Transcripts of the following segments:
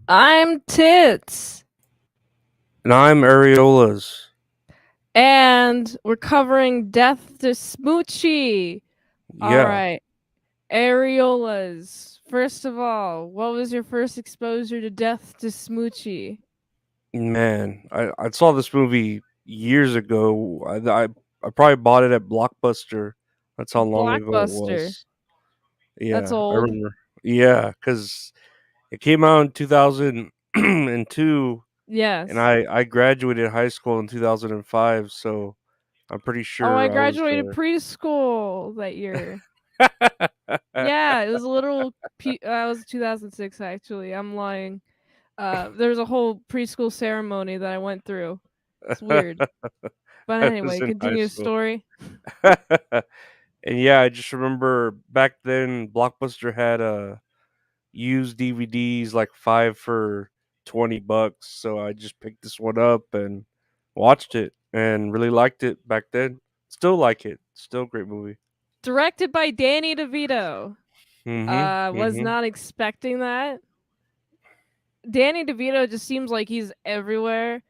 I'm Tits, And I'm Areolas. and we're covering Death to Smoochy. All Yeah, right, Areolas. First of all, what was your first exposure to Death to Smoochy? man, I saw this movie years ago. I probably bought it at Blockbuster. That's how long ago it Blockbuster. was. That's Yeah, I old. remember. Yeah, because it came out in 2002, and Yes. I graduated high school in 2005. So I'm pretty Oh, I sure I was graduated there. preschool that year. Yeah, it was a little. I was 2006 actually. I'm lying. There was a whole preschool ceremony that I went through. It's weird. But I was anyway, in high continue the school. story. And yeah, I just remember back then Blockbuster had used DVDs like 5 for $20. So I just picked this one up and watched it and really liked it back then. Still like it. Still a great movie. Directed by Danny DeVito. Mhm. Was Mhm. not expecting that. Danny DeVito just seems like he's everywhere.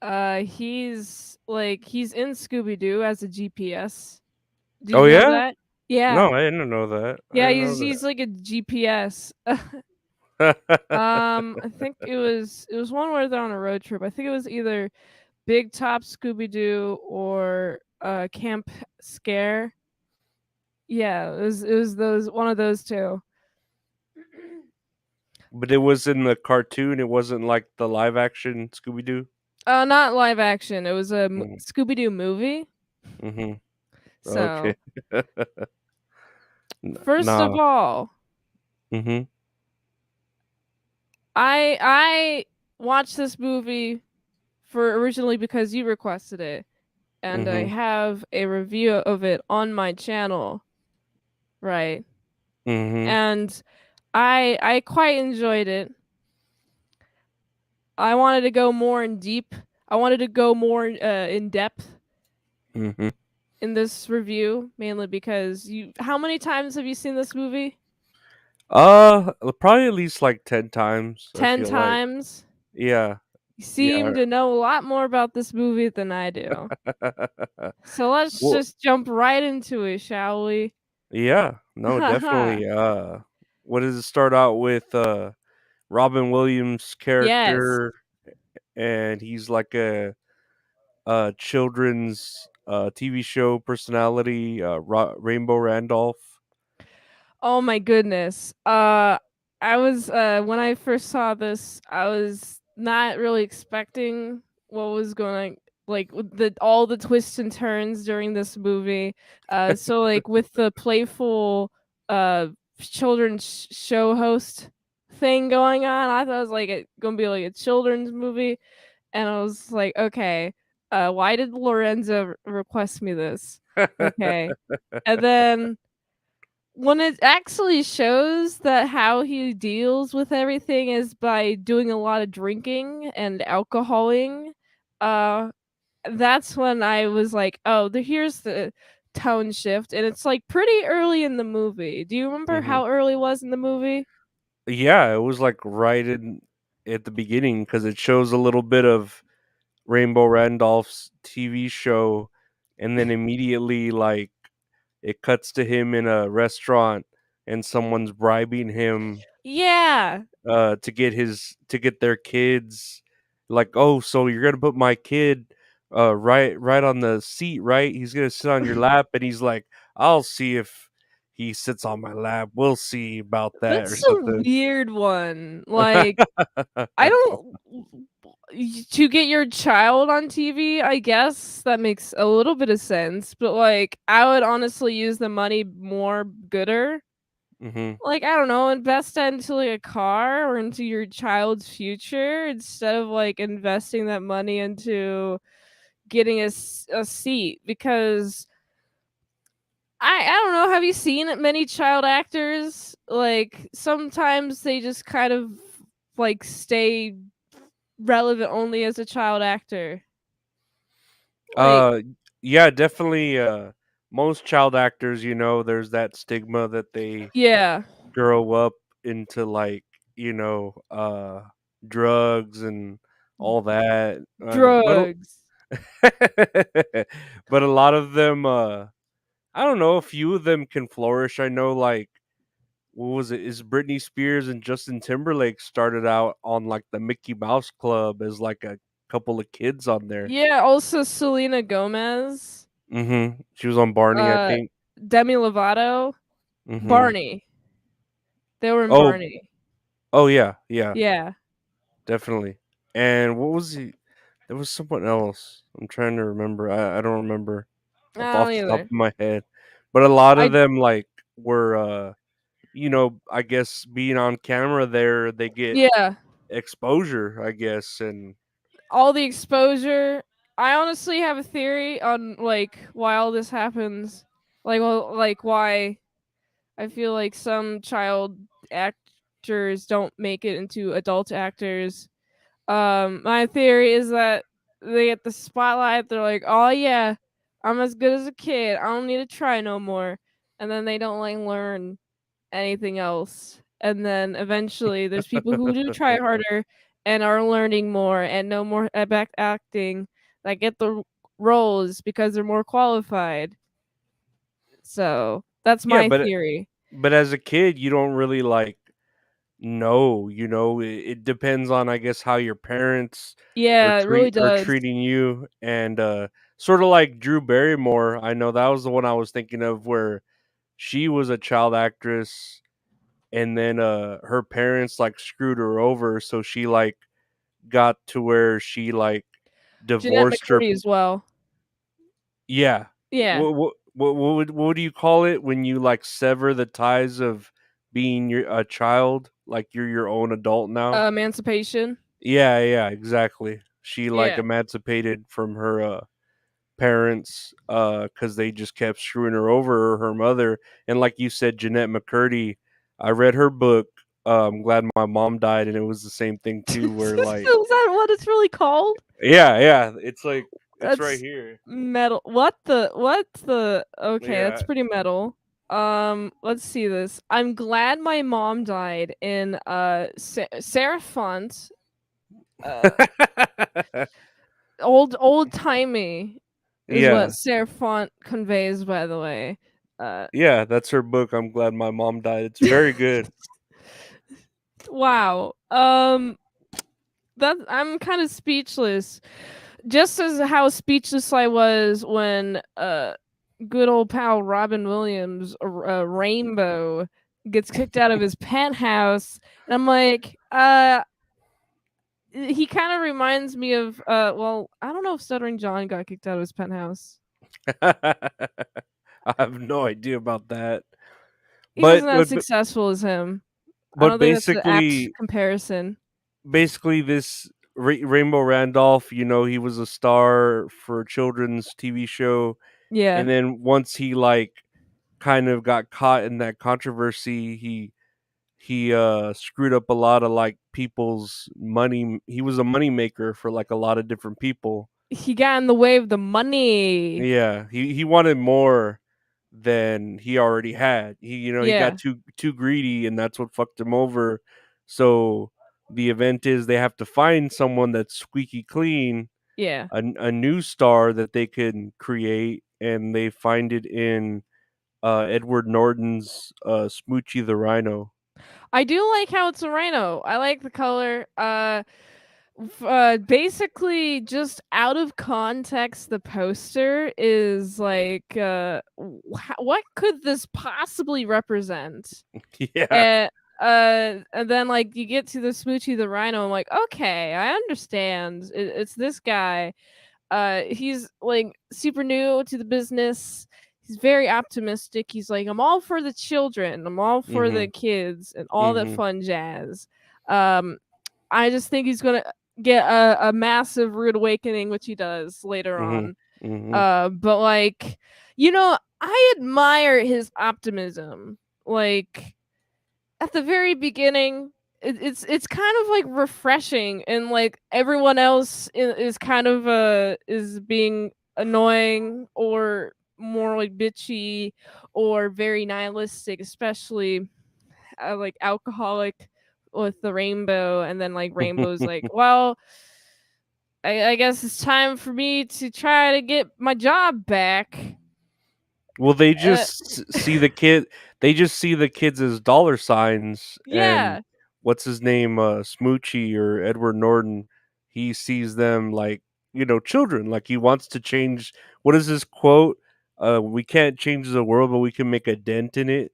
He's in Scooby Doo as a GPS. Did Oh you know yeah? that? Yeah. No, I didn't know that. I Yeah, didn't he's like a GPS. know that. I think it was one where they're on a road trip. I think it was either Big Top Scooby Doo or Camp Scare. Yeah, it was those one of those two. But it was in the cartoon. It wasn't like the live action Scooby Doo. Not live action. It was a Mhm. Scooby Doo movie. Mhm. So Okay. first of Nah. all, Mhm. I watched this movie for originally because you requested it, and I Mhm. have a review of it on my channel, right? Mhm. And I quite enjoyed it. I wanted to go more in deep. I wanted to go more in depth Mhm. in this review, mainly because you. How many times have you seen this movie? Probably at least like 10 times, I 10 feel like. times. Yeah. You Yeah. seem to know a lot more about this movie than I do. So let's Well, just jump right into it, shall we? yeah. No, Haha. definitely. What does it start out with? Robin Williams' Yes. character, and he's like a children's TV show personality, Rainbow Randolph. Oh my goodness. I was when I first saw this, I was not really expecting what was going like with the all the twists and turns during this movie. So like with the playful uh children's show host thing going on, I thought it was like gonna be like a children's movie, and I was like, okay, why did Lorenzo request me this? Okay, and then when it actually shows that how he deals with everything is by doing a lot of drinking and alcoholing, uh, that's when I was like, "Oh, here's the tone shift," and it's, like, pretty early in the movie. Do you remember Hmm. how early it was in the movie? Yeah, it was like right in at the beginning because it shows a little bit of Rainbow Randolph's TV show, and then immediately like it cuts to him in a restaurant, and someone's bribing him Yeah. to get their kids, like, oh, so you're gonna put my kid right on the seat, right? He's gonna sit on your lap, and he's like, I'll see if he sits on my lap, we'll see about that or That's a something. weird one. Like, I don't to get your child on TV, I guess that makes a little bit of sense, but, like, I would honestly use the money more gooder. Hmm. Like, I don't know, invest that into, like, a car or into your child's future instead of, like, investing that money into getting a seat because I don't know, have you seen many child actors? Like, sometimes they just kind of, like, stay relevant only as a child actor. Like, uh yeah, definitely. Most child actors, there's that stigma that they yeah. grow up into, like, you know uh drugs and all that. Drugs. But a lot of them, I don't know, a few of them can flourish. I know, like, what was it? Is Britney Spears and Justin Timberlake started out on like the Mickey Mouse Club as like a couple of kids on there. Yeah, also Selena Gomez, She was on Barney, I uh, think. Demi Lovato, hmm Barney. They were in Oh, Barney. oh yeah, yeah, Yeah. definitely. And what was he? There was someone else. I'm trying to remember. I don't remember I off don't the top either. of my head. But a lot of I them like were I guess being on camera there, they get Yeah, exposure, I guess, and all the exposure. I honestly have a theory on like why all this happens. Like why I feel like some child actors don't make it into adult actors. My theory is that they get the spotlight. They're like, "Oh yeah, I'm as good as a kid. I don't need to try no more," and then they don't like learn anything else. And then eventually, there's people who do try harder and are learning more and know more about acting that get the roles because they're more qualified. So that's yeah, my but theory. as a kid, you don't really like know, it depends on, I guess, how your parents Yeah, it really are does. treating you, and sort of like Drew Barrymore. I know that was the one I was thinking of, where she was a child actress, and then her parents like screwed her over, so she like got to where she like Jeanette divorced her. McCurdy as well. Yeah. Yeah, What do you call it when you like sever the ties of being a child, like you're your own adult now? Emancipation. Yeah, yeah, exactly. She like Yeah, emancipated from her parents cuz they just kept screwing her over, or her mother. And like you said, Jeanette McCurdy, I read her book. I'm glad my mom died, and it was the same thing too, is where like, that what it's really called? yeah, yeah, it's like it's right That's here. metal. What the? What the? Okay, that's Yeah. pretty metal. Let's see this. I'm glad my mom died in Sarah Font. Uh, old timey is what Yeah. Sarah Font conveys. By the way, uh, Yeah, that's her book. I'm glad my mom died. It's very good. wow. That I'm kind of speechless. Just as how speechless I was when good old pal Robin Williams, Rainbow, gets kicked out of his penthouse, and I'm like, he kind of reminds me of well, I don't know if Stuttering John got kicked out of his penthouse. I have no idea about that. He But wasn't as successful as him. I don't think that's an apt basically, comparison. this Rainbow Randolph, he was a star for a children's TV show, Yeah, and then once he like kind of got caught in that controversy, he screwed up a lot of like people's money. He was a money maker for like a lot of different people. he got in the way of the money. Yeah, he wanted more than he already had. He got Yeah, too greedy, and that's what fucked him over. So the event is they have to find someone that's squeaky clean, yeah. a new star that they can create, and they find it in Edward Norton's Smoochy the Rhino. I do like how it's a rhino. I like the color. Basically, just out of context, the poster is like, what could this possibly represent? Yeah. And and then like you get to the Smoochie the Rhino. I'm like, okay, I understand. It's this guy. He's like super new to the business. He's very optimistic. He's like, I'm all for the children. I'm all for the Mhm. kids and all that Mhm. fun jazz. Um, I just think he's gonna get a massive rude awakening, which he does later Mhm. on. Mhm. But like, I admire his optimism. Like at the very beginning, it's kind of like refreshing, and like everyone else is kind of is being annoying or more like bitchy or very nihilistic, especially like alcoholic with the rainbow, and then like Rainbow's like, well, I guess it's time for me to try to get my job back. Well, they Uh, just see the kid. They just see the kids as dollar signs, and yeah, what's his name, Smoochy or Edward Norton. He sees them like children. Like he wants to change. What is this quote? We can't change the world, but we can make a dent in it.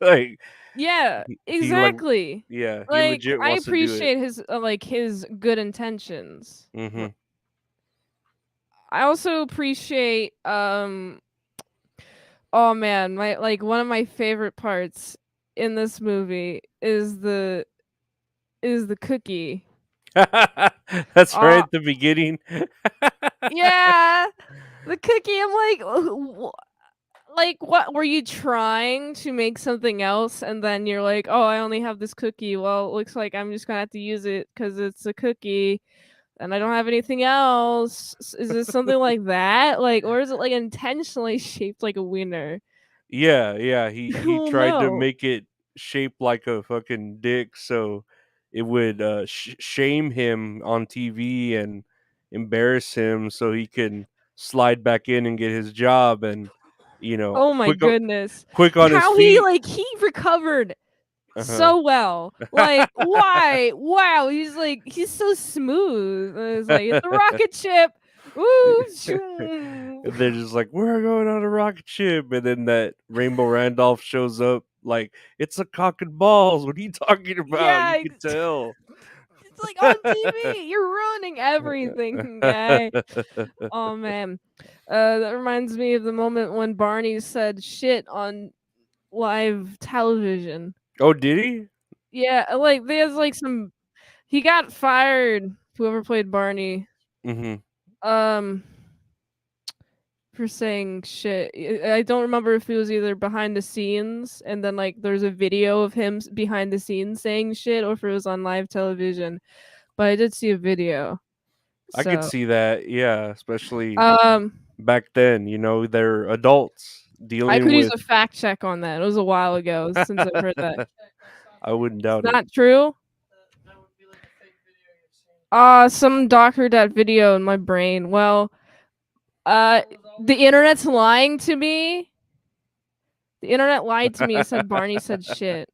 like yeah, he like, exactly. yeah, he Like legit I wants to do it. appreciate his like his good intentions. Hmm. I also appreciate oh man, my like one of my favorite parts in this movie is the cookie. That's right Uh at the beginning. yeah, the cookie. I'm like, like what were you trying to make something else and then you're like, "Oh, I only have this cookie. Well, it looks like I'm just going to have to use it cuz it's a cookie and I don't have anything else." Is this something like that? Like, or is it like intentionally shaped like a wiener? Yeah, yeah, he Well, tried to no. make it shaped like a fucking dick, so it would, shame him on TV and embarrass him so he can slide back in and get his job and, Oh my goodness. quick on his How he feet. like he recovered Uh-huh. so well. Like, why? Wow, he's like he's so smooth. And it's like it's a rocket ship. Ooh, shoo. And they're just like, "We're going on a rocket ship," and then that Rainbow Randolph shows up like, "It's a cock and balls, what are you talking about? Yeah, You can tell." it's like on TV. You're ruining everything, guy. Oh man. That reminds me of the moment when Barney said shit on live television. Oh, did he? Yeah, like there's like some he got fired, whoever played Barney. Mhm. Um for saying shit. I don't remember if it was either behind the scenes and then like there's a video of him behind the scenes saying shit or if it was on live television. But I did see a video. I could So, see that, yeah, especially um back then, they're adults I dealing could use with a fact check on that. It was a while ago since I've heard that. I wouldn't It's doubt it. not true. Some doctor that video in my brain. Well, uh, the internet's lying to me. The internet lied to me and said Barney said shit.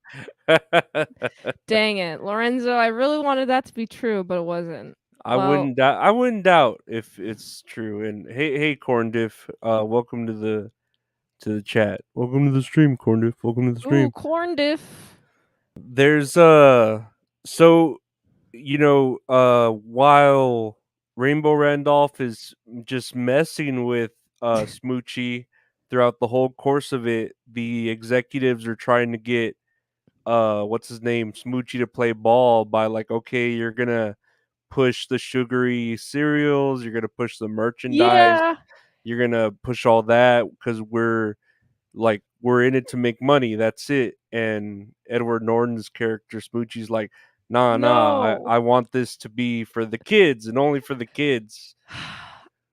Dang it, Lorenzo. I really wanted that to be true, but it wasn't. Well, I wouldn't doubt if it's true. And hey Corn Diff, welcome to the chat. Welcome to the stream, Corn Diff. Welcome to the ooh, stream. corn diff. There's so while Rainbow Randolph is just messing with Smoochy throughout the whole course of it, the executives are trying to get what's his name, Smoochy, to play ball by like, okay, you're gonna push the sugary cereals, you're gonna push the merchandise, Yeah. you're gonna push all that because we're in it to make money. That's it. And Edward Norton's character Smoochie's like, nah. No. I want this to be for the kids and only for the kids.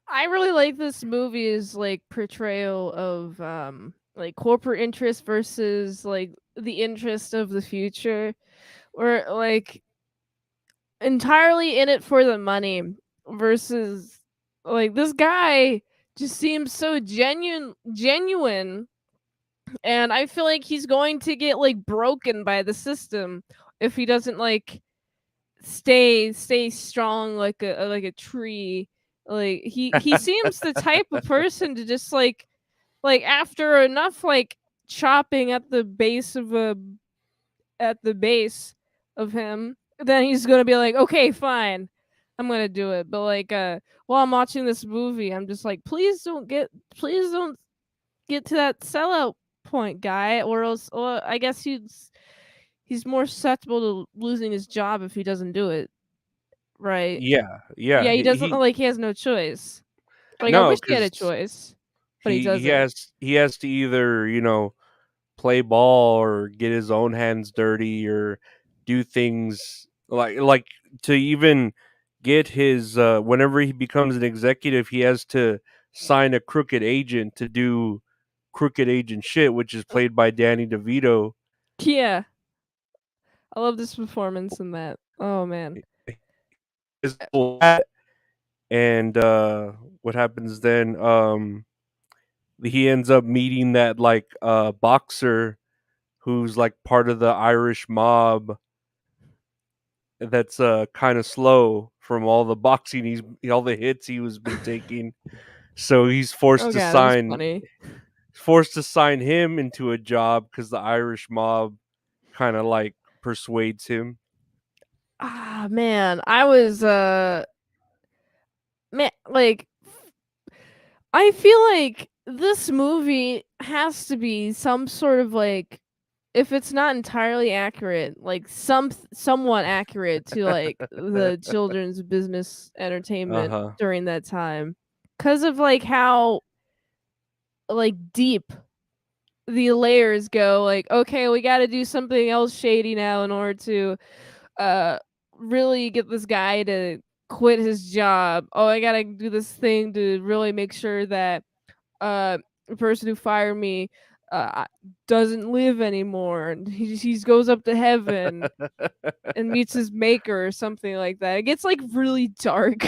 I really like this movie's like portrayal of like corporate interest versus like the interest of the future or like entirely in it for the money versus like this guy just seems so genuine and I feel like he's going to get like broken by the system if he doesn't like stay strong like a tree. Like he seems the type of person to just like after enough like chopping at the base of him, then he's gonna be like, okay, fine, I'm gonna do it. But like while I'm watching this movie, I'm just like, please don't get to that sellout point, guy, or else or I guess he's more susceptible to losing his job if he doesn't do it right. Yeah, yeah. Yeah, he doesn't He like he has no choice. Like I no, wish he had a because choice, but he doesn't. he has to either play ball or get his own hands dirty or do things like to even get his whenever he becomes an executive, he has to sign a crooked agent to do crooked agent shit, which is played by Danny DeVito. Yeah. I love this performance in that. Oh man. His hat, and what happens then? He ends up meeting that like boxer who's like part of the Irish mob that's kind of slow from all the boxing all the hits he was been taking. So he's Oh god, that was funny. forced to sign him into a job because the Irish mob kind of like persuades him. Ah man, I was man like I feel like this movie has to be some sort of like if it's not entirely accurate, like somewhat accurate to like the children's business Uh entertainment huh. during that time. Cause of like how like deep the layers go, like, okay, we gotta do something else shady now in order to uh really get this guy to quit his job. Oh, I gotta do this thing to really make sure that the person who fired me uh doesn't live anymore, and he goes up to heaven and meets his maker or something like that. It gets like really dark.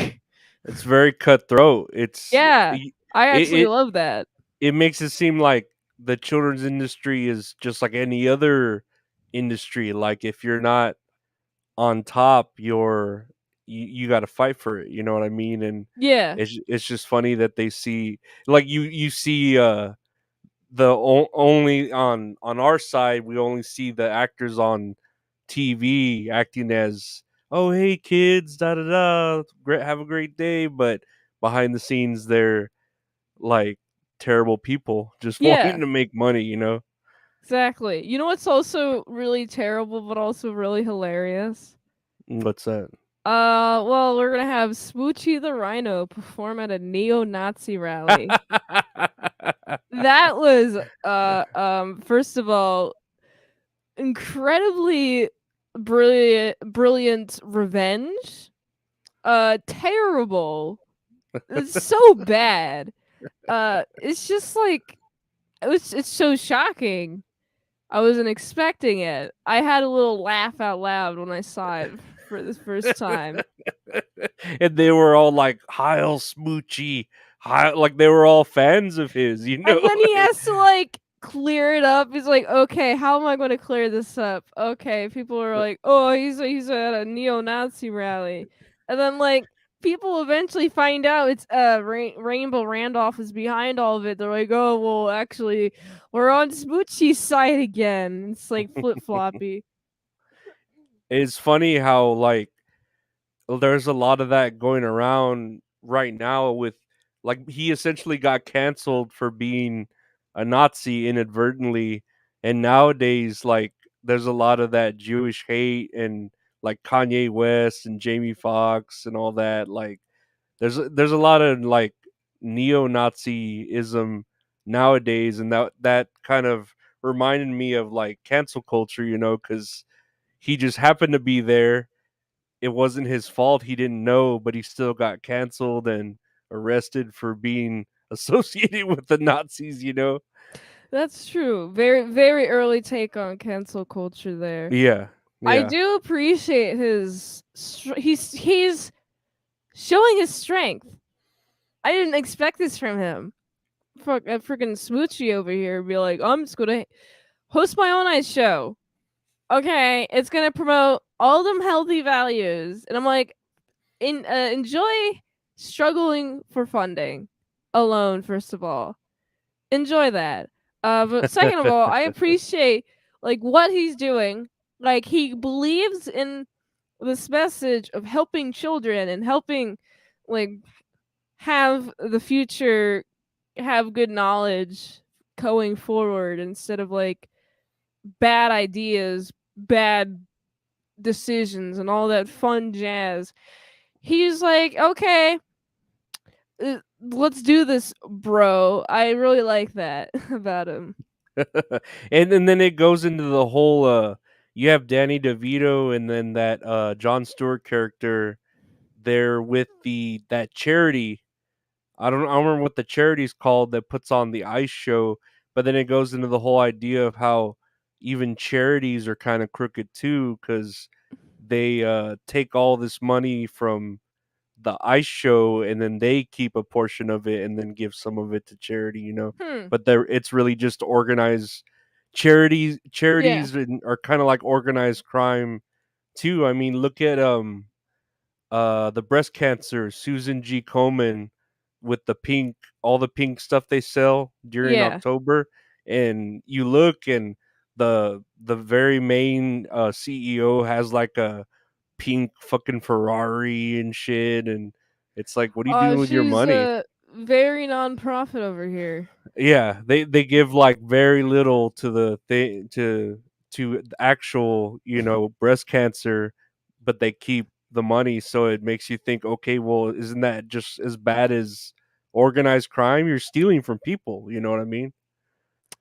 It's very cutthroat. Yeah, I actually It love that. it makes it seem like the children's industry is just like any other industry. Like if you're not on top, you got to fight for it. You know what I mean? And Yeah, it's just funny that they see like you see only on our side we only see the actors on TV acting as, oh hey kids, da da da, great, have a great day, but behind the scenes they're like terrible people just yeah, wanting to make money, you know? exactly. You know what's also really terrible but also really hilarious? What's that? Well, we're gonna have Smoochie the Rhino perform at a neo-Nazi rally. That was, first of all, incredibly brilliant revenge. Terrible. It's so bad. It's just like it's so shocking. I wasn't expecting it. I had a little laugh out loud when I saw it for the first time. And they were all like Heil Smoochie, Heil, like they were all fans of his, you And know? then he has to like clear it up. He's like, okay, how am I going to clear this up? Okay, people are like, oh, he's at a neo-Nazi rally, and then like people eventually find out it's Rainbow Randolph is behind all of it. They're like, oh, well, actually, we're on Smoochie's side again. It's like flip floppy. It's funny how like there's a lot of that going around right now with like he essentially got canceled for being a Nazi inadvertently, and nowadays like there's a lot of that Jewish hate and like Kanye West and Jamie Foxx and all that. Like there's a lot of like neo-Nazism nowadays, and that kind of reminded me of like cancel culture, you know, because he just happened to be there. It wasn't his fault. He didn't know, but he still got canceled and arrested for being associated with the Nazis, you know? That's true. Very very early take on cancel culture there. Yeah. I Yeah. do appreciate he's showing his strength. I didn't expect this from him. Fuck, a freaking Smoochie over here be like, I'm just gonna host my own ice show. Okay, it's gonna promote all them healthy values, and I'm like, enjoy struggling for funding alone. First of all, enjoy that. But second of all, I appreciate like what he's doing. Like he believes in this message of helping children and helping like have the future have good knowledge going forward instead of like bad ideas, bad decisions, and all that fun jazz. He's like, okay, let's do this, bro. I really like that about him. And then it goes into the whole you have Danny DeVito and then that John Stewart character there with the that charity. I don't remember what the charity's called that puts on the ice show, but then it goes into the whole idea of how even charities are kind of crooked too, because they take all this money from the ice show and then they keep a portion of it and then give some of it to charity, you know. Hmm. But there, it's really just organized charities. Yeah. Are kind of like organized crime too. I mean, look at the breast cancer, Susan G. Komen, with the pink, all the pink stuff they sell during Yeah. October, and you look and the very main CEO has like a pink fucking Ferrari and shit, and it's like, what are you doing with your She's money? very non-profit over here. Yeah, they give like very little to the thing to the actual, you know, breast cancer, but they keep the money, so it makes you think, okay, well, isn't that just as bad as organized crime? You're stealing from people, you know what I mean?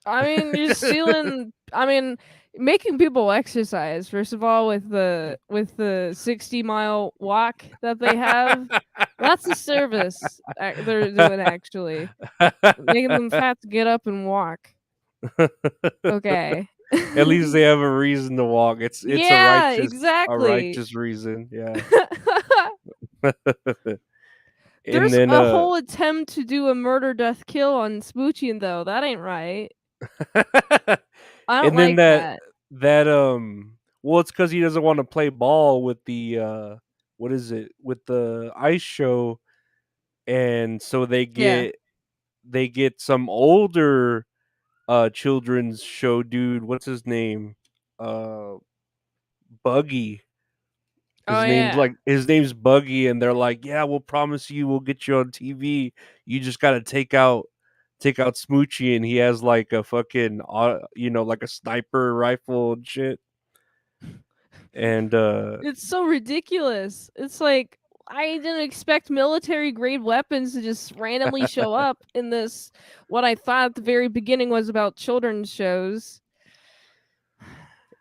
I mean, you're stealing. I mean, making people exercise. First of all, with the 60-mile walk that they have, that's a service they're doing actually, making them fat to get up and walk. Okay. At least they have a reason to walk. It's Yeah, a exactly. righteous reason, yeah. And There's then a whole attempt to do a murder death kill on Smoochie though. That ain't right. I don't and then like that. well, it's because he doesn't want to play ball with the what is it, with the ice show, and so Yeah. they get some older children's show dude. What's his name? Uh, Buggy. Oh yeah. His name's Buggy, and they're like, yeah, we'll promise you, we'll get you on TV. You just gotta take out Smoochie, and he has like a fucking you know, like a sniper rifle and shit. And It's so ridiculous. It's like I didn't expect military grade weapons to just randomly show up in this what I thought at the very beginning was about children's shows.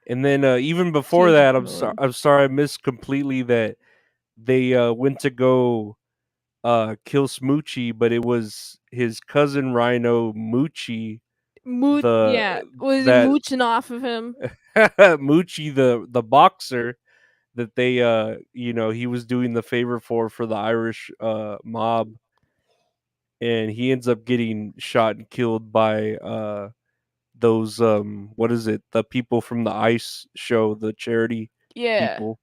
and then even before Change of that, tone. I'm sorry I missed completely that they went to go kill Smoochie, but it was his cousin Rhino Moochie, Yeah, the was he that mooching off of him? Moochie, the boxer that they you know, he was doing the favor for the Irish mob, and he ends up getting shot and killed by those what is it, the people from the ice show, the charity Yeah. people.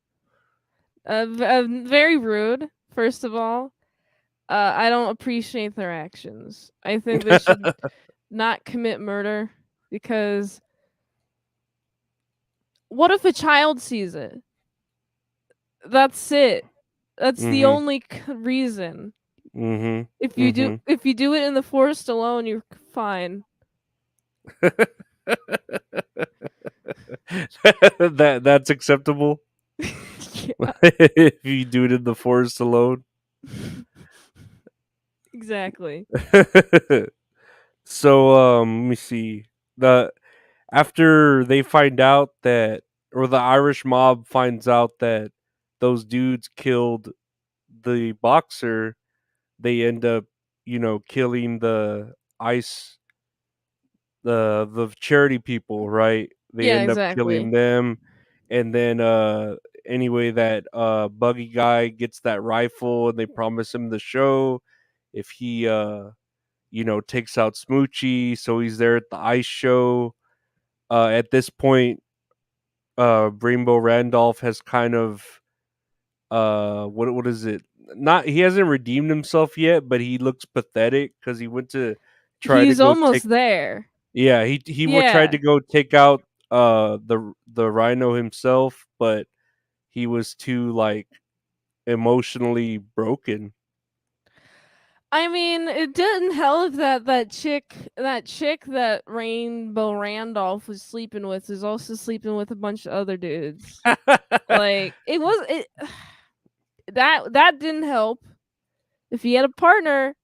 Very rude. First of all, I don't appreciate their actions. I think they should not commit murder because what if a child sees it? That's it. That's the Mhm. only reason. Mhm. If Mhm. you do it in the forest alone, you're fine. That's acceptable. Yeah, If you do it in the forest alone. exactly. So let me see. The After they find out that, or the Irish mob finds out that those dudes killed the boxer, they end up, you know, killing the ice, the charity people, right? They Yeah, end up killing exactly. them, and then anyway, that Buggy guy gets that rifle, and they promise him the show if he you know, takes out Smoochie, so he's there at the ice show. At this point, Rainbow Randolph has kind of what is it? Not, he hasn't redeemed himself yet, but he looks pathetic because he went to try to He's go take. almost there. Yeah, tried Yeah. to go take out the rhino himself, but he was too like emotionally broken. I mean, it didn't help that that chick that Rainbow Randolph was sleeping with is also sleeping with a bunch of other dudes. Like it was it that didn't help. If he had a partner,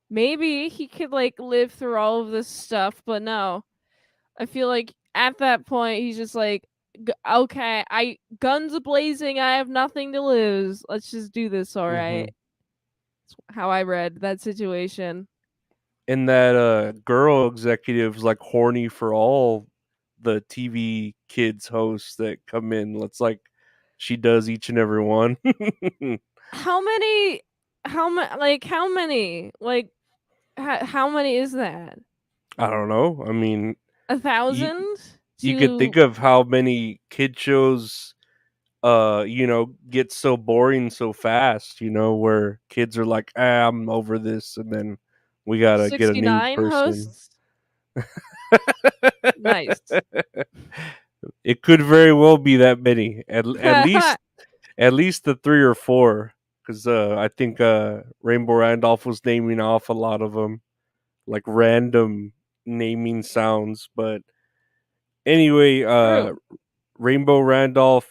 maybe he could like live through all of this stuff, but no. I feel like at that point he's just like okay, I guns a blazing, I have nothing to lose. Let's just do this, all right. hmm That's how I read that situation. And that girl executive's like horny for all the TV kids hosts that come in. It's like she does each and every one. How many? How many? How many is that? I don't know. I mean, A you thousand you could think to of how many kid shows get so boring so fast, where kids are like, I'm over this, and then we gotta get a new 69 person. hosts? Nice. It could very well be that many. At least the three or four, because I think Rainbow Randolph was naming off a lot of them, like random naming sounds. But anyway, True. Rainbow Randolph,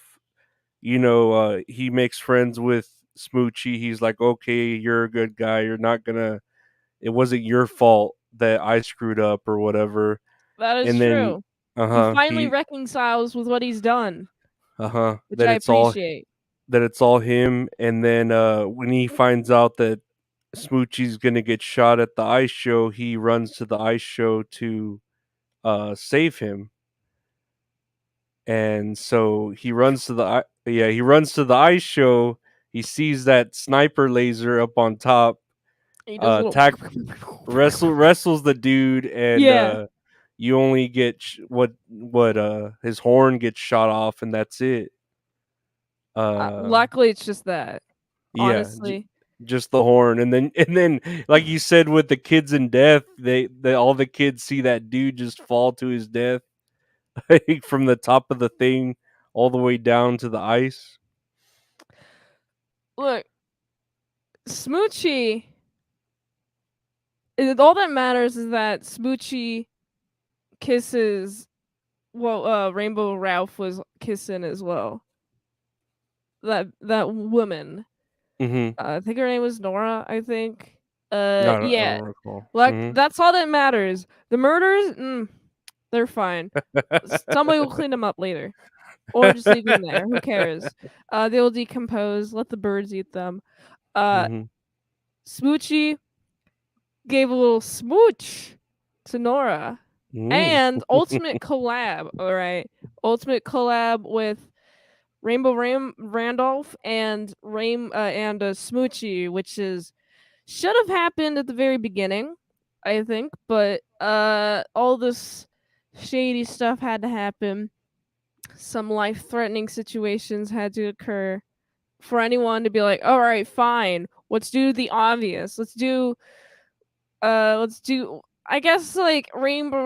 he makes friends with Smoochy. He's like, okay, you're a good guy. You're not gonna. It wasn't your fault that I screwed up or whatever. That is And then, true. He finally he, reconciles with what he's done, which that I it's all appreciate. him. And then when he finds out that Smoochie's gonna get shot at the ice show, he runs to the ice show to save him. And so he runs to the ice show. He sees that sniper laser up on top. He does a little. Tack wrestles the dude, and Yeah. you only get his horn gets shot off, and that's it. Uh, Luckily, it's just that. yeah, Honestly, just the horn, and then, like you said, with the kids in death, they all the kids see that dude just fall to his death, like, from the top of the thing all the way down to the ice. look, Smoochie. All that matters is that Smoochie kisses. Well, Rainbow Ralph was kissing as well. That woman. Mm-hmm. I think her name was Nora. I think. I Yeah. don't recall. Like Mm-hmm. that's all that matters. The murders, they're fine. Somebody will clean them up later, or just leave them there. Who cares? They will decompose. Let the birds eat them. Uh, Mm-hmm. Smoochie gave a little smooch to Nora, Mm. and ultimate collab. All right, ultimate collab with Rainbow Randolph and Smoochie, which is should have happened at the very beginning, I think, but all this shady stuff had to happen. Some life-threatening situations had to occur for anyone to be like, "All right, fine. Let's do the obvious. Let's do I guess like Rainbow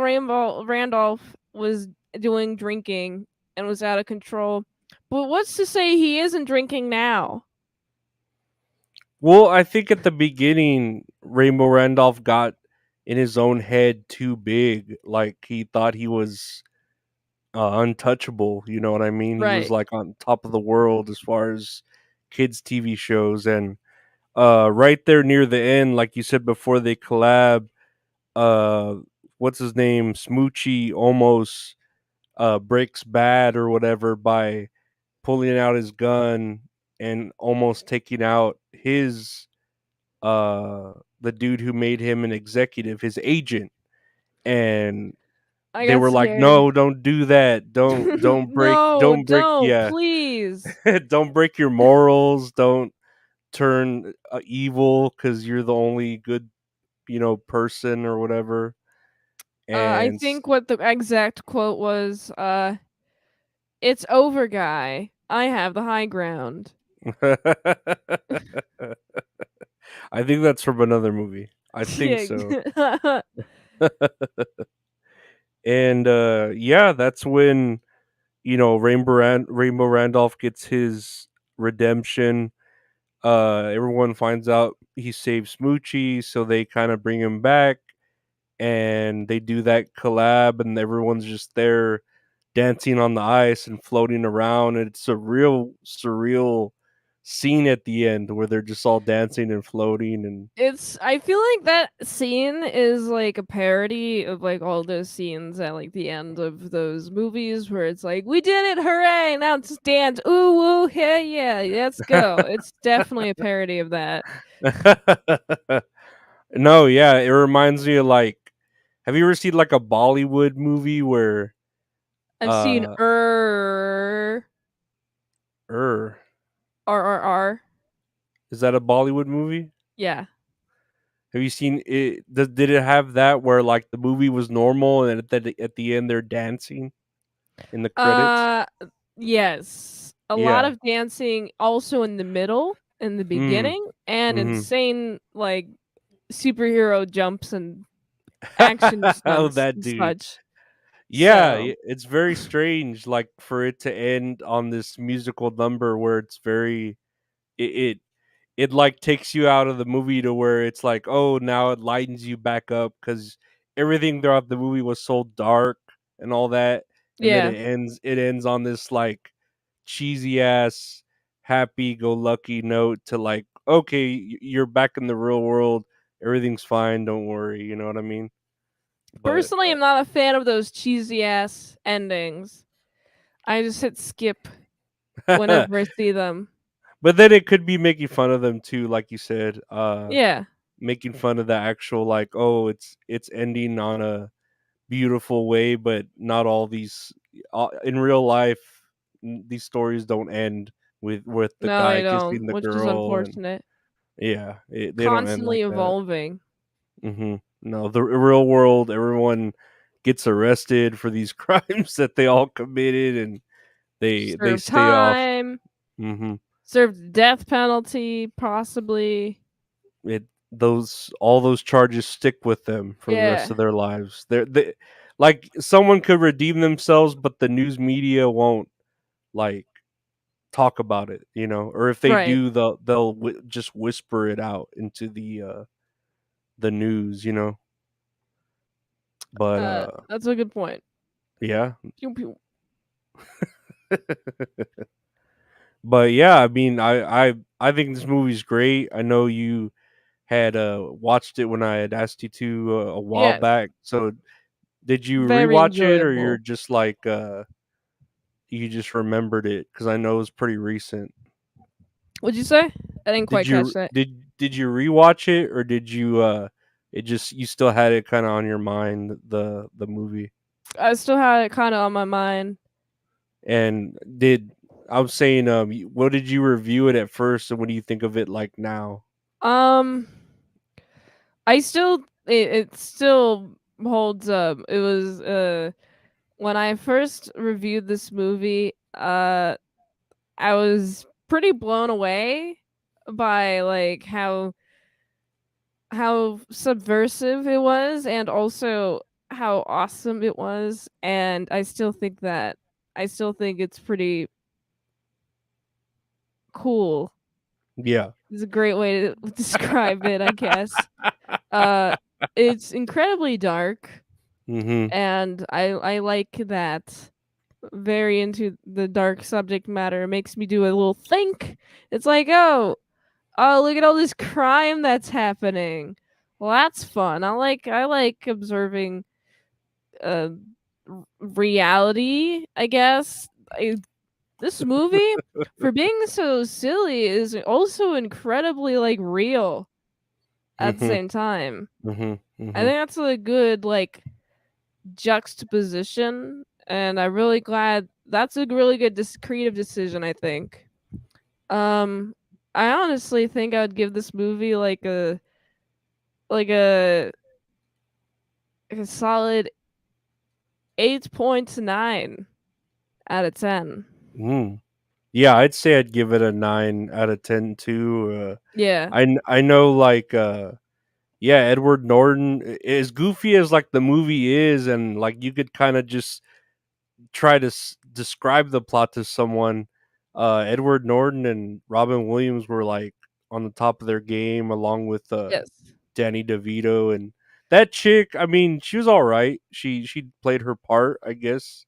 Randolph was doing drinking and was out of control. But what's to say he isn't drinking now?" Well, I think at the beginning, Rainbow Randolph got in his own head too big. Like, he thought he was untouchable. You know what I mean? He was Right. like on top of the world as far as kids' TV shows. And right there near the end, like you said before they collab, uh, what's his name? Smoochie almost breaks bad or whatever by pulling out his gun and almost taking out the dude who made him an executive, his agent. And I they got were like, scared. no, don't do that, No, don't break, don't, yeah. please. Don't break your morals, don't turn evil because you're the only good person or whatever. I And think what the exact quote was, "It's over, guy. I have the high ground." I think that's from another movie, I think Yeah. so. And yeah, that's when Rainbow Randolph gets his redemption. Everyone finds out he saved Smoochie, so they kind of bring him back, and they do that collab, and everyone's just there dancing on the ice and floating around. And it's a real surreal scene at the end where they're just all dancing and floating. And I feel like that scene is like a parody of like all those scenes at like the end of those movies where it's like, "We did it, hooray, now just dance, ooh woo, yeah, yeah, let's go." It's definitely a parody of that. no, yeah, it reminds me of, like, have you ever seen like a Bollywood movie where I've seen Uh, er, R. is that a Bollywood movie? Yeah. Have you seen it? Did it have that where like the movie was normal and at the end they're dancing in the credits? Uh, yes. A lot Yeah. of dancing also in the middle, in the Mm. beginning, and Mhm. insane like superhero jumps and action Oh, stunts that and dude. such. Yeah, So, it's very strange, like for it to end on this musical number where it's very it, it it like takes you out of the movie to where it's like, oh, now it lightens you back up because everything throughout the movie was so dark and all that, and then yeah. it ends on this like cheesy ass happy go lucky note to like, okay, you're back in the real world, everything's fine, don't worry, you know what I mean? But Personally, I'm not a fan of those cheesy ass endings. I just hit skip whenever I see them. but then it could be making fun of them too, like you said, Yeah, making fun of the actual like, oh, it's ending on a beautiful way, but not all these in real life. These stories don't end with the no, they guy kissing don't, the which is girl, and unfortunate. yeah, they don't end Constantly like that. evolving. No, the real world, everyone gets arrested for these crimes that they all committed, and they Serve stay off. time, hmm serve the death penalty, possibly. it those all those charges stick with them for the rest Yeah, of their lives. They like someone could redeem themselves, but the news media won't like talk about it, you know. Or if they right. do, they'll just whisper it out into the news, you know. But That's a good point. yeah, Pew pew. but yeah, I mean, I think this movie's great. I know you had watched it when I had asked you to a while Yes, back. So did you very rewatch it, or you're enjoyable. just like you just remembered it? Because I know it was pretty recent. What'd you say? I didn't quite catch that. Did you rewatch it, or did you it just you still had it kind of on your mind, the movie? I still had it kind of on my mind. And did I was saying what did you review it at first, and what do you think of it like now? Um, I still it still holds up. It was when I first reviewed this movie, I was pretty blown away by like how subversive it was and also how awesome it was, and I still think it's pretty cool. Yeah. It's a great way to describe it, I guess. Uh it's incredibly dark, Mhm. and I like that. Very into the dark subject matter. It makes me do a little think. It's like, oh, look at all this crime that's happening. Well, that's fun. I like observing uh reality, I guess. This movie, for being so silly, is also incredibly like real at the Mhm. same time. Mhm. I Mhm. think that's a good like juxtaposition, and I'm really glad that's a really good creative decision, I think. Um I honestly think I would give this movie like a like a solid 8.9 out of 10. Mm. Yeah, I'd say I'd give it a 9 out of 10 too. Yeah. I know like yeah, Edward Norton as goofy as like the movie is, and like you could kind of just try to describe the plot to someone. Edward Norton and Robin Williams were like on the top of their game, along with Yes. Danny DeVito, and that chick. I mean, she was all right. She played her part, I guess.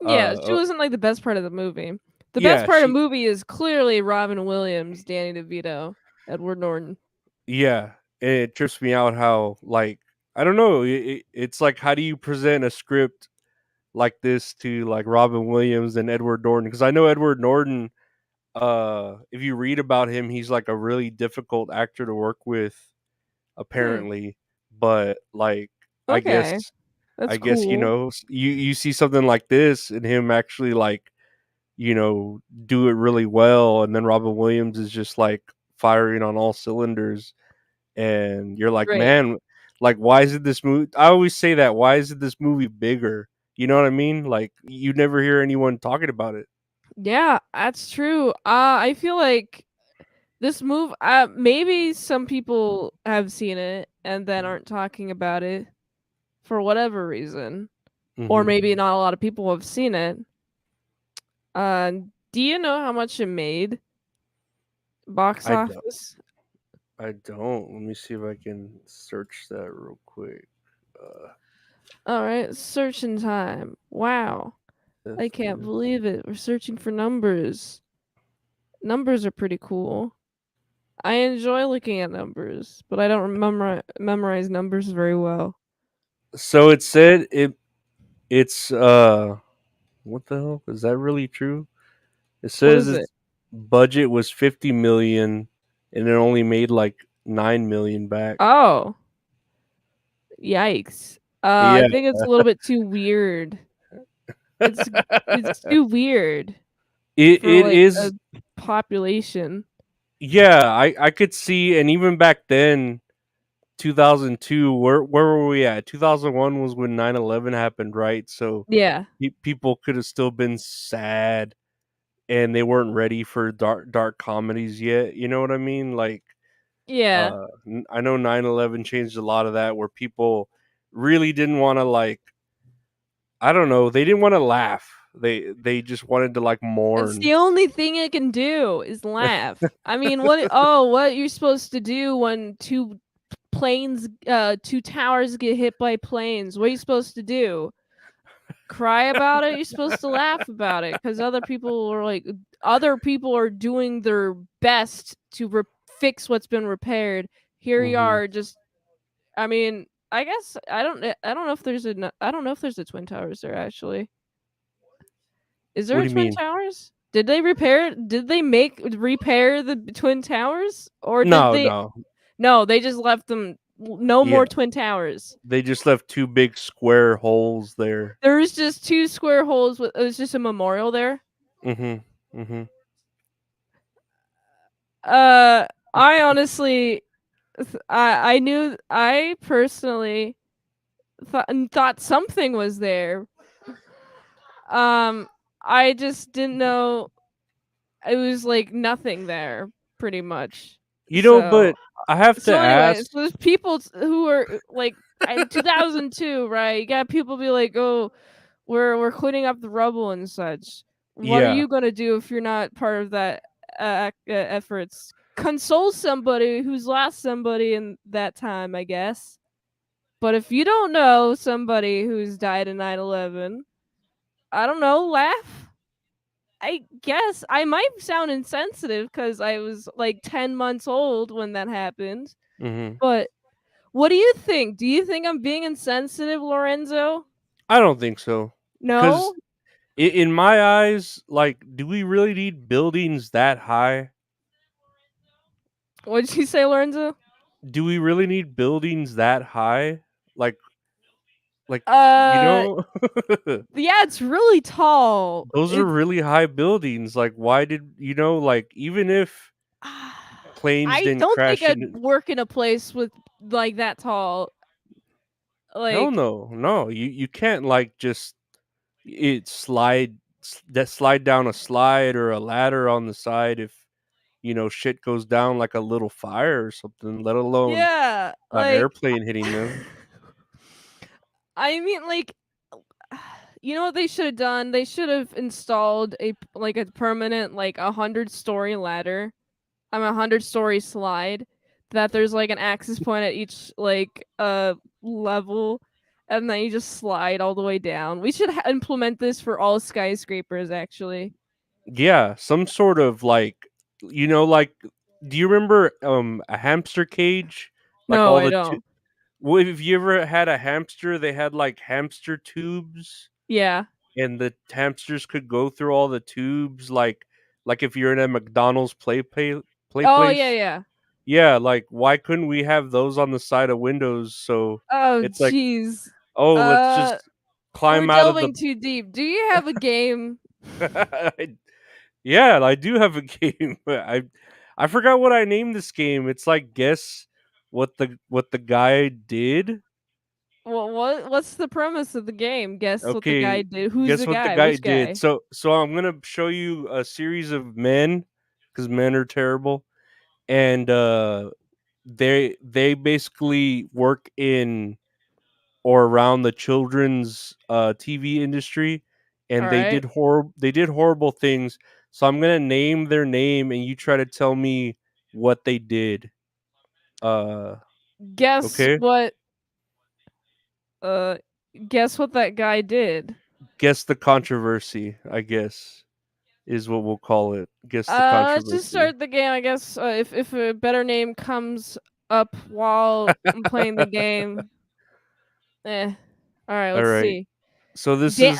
Yeah, she Uh, wasn't like the best part of the movie. The best yeah, part of the she movie is clearly Robin Williams, Danny DeVito, Edward Norton. yeah, and it trips me out how like I don't know. It's like how do you present a script like this to like Robin Williams and Edward Norton? Because I know Edward Norton. If you read about him, he's like a really difficult actor to work with, Hmm. apparently. But like, I Okay. guess That's I guess, cool. you see something like this and him actually like, do it really well, and then Robin Williams is just like firing on all cylinders, and you're like, Right. man, like why isn't this movie? I always say that, why isn't this movie bigger? You know what I mean? Like you never hear anyone talking about it. Yeah, that's true. I feel like this move maybe some people have seen it and then aren't talking about it for whatever reason. Or Hmm. maybe not a lot of people have seen it. Uh, do you know how much it made box I don't. office? I don't. Let me see if I can search that real quick. Uh, All right, searching time. Wow. I can't SF. believe it. We're searching for numbers. Numbers are pretty cool. I enjoy looking at numbers, but I don't memorize numbers very well. So it said it's what the hell? Is that really true? It What says is it? its budget was 50 million and it only made like 9 million back. Oh, yikes. I Yeah. think it's a little bit too weird. It's it's too weird for It like a is. population. Yeah, I could see, and even back then 2002, where were we at? 2001 was when 9/11 happened, right? So Yeah. people could have still been sad and they weren't ready for dark comedies yet. You know what I mean? Like Yeah. I know 9/11 changed a lot of that, where people really didn't want to, like, I don't know, they didn't want to laugh. They just wanted to like It's mourn. the only thing it can do is laugh. I mean, what you're supposed to do when two towers get hit by planes? What are you supposed to do? Cry about it? You're supposed to laugh about it because other people are doing their best to fix what's been repaired. Here you Hmm. are, just I mean, I guess I don't know if I don't know if there's a twin towers there actually. Is there What a do you twin mean? towers? Did they repair the twin towers or did No, they? no. No, they just left them. No Yeah, more twin towers. they just left two big square holes there. There was just two square holes with it was just a memorial there. Mhm. Mhm. Uh, I honestly, I personally thought something was there. Um, I just didn't know it was like nothing there, pretty much. So But I have to so anyway, ask. so there's people who are like in 2002, right? You got people be like, "Oh, we're cleaning up the rubble and such." What are Yeah. you gonna do if you're not part of that efforts? Console somebody who's lost somebody in that time, I guess. But if you don't know somebody who's died in 9/11, I don't know, laugh. I guess I might sound insensitive because I was like 10 months old when that happened. Mhm. But what do you think? Do you think I'm being insensitive, Lorenzo? I don't think so. Cuz No? in my eyes, like, do we really need buildings that high? What did you say, Lorenzo? Do we really need buildings that high? Like like you Uh, know, yeah, it's really tall. those are It's really high buildings. Like why did, like, even if planes I didn't don't think crash I'd into. work in a place with like that tall. Hell Like, no, no. You can't like just it slide that slide down a slide or a ladder on the side if shit goes down, like a little fire or something. Let alone yeah, an like airplane hitting them. I mean, like, you know what they should have done? They should have installed a permanent like 100-story ladder. I'm 100-story slide that there's like an access point at each level, and then you just slide all the way down. We should implement this for all skyscrapers. Actually, Yeah, some sort of like, like, do you remember a hamster cage? Like no, all I the don't. well, if you ever had a hamster, they had like hamster tubes, Yeah. and the hamsters could go through all the tubes, like if you're in a McDonald's play Oh yeah, place. yeah. Yeah, like why couldn't we have those on the side of windows, so Oh it's like jeez. Oh, let's Uh, just we're climb out of the. delving too deep. Do you have a game? I- yeah, I do have a game. I forgot what I named this game. It's like guess what the guy did. What's the premise of the game? Guess what the guy Okay, did. Who's guess the what the guy? guy Which did. guy? So I'm gonna show you a series of men because men are terrible, and they basically work in or around the children's TV industry, All and right. they did horrible things. So I'm gonna name their name, and you try to tell me what they did. Uh, Guess okay, what uh guess what that guy did. guess the controversy. I guess is what we'll call it. Guess the Let's just controversy. start the game, I guess. If a better name comes up while I'm playing the game. All right, All let's right. see. So this is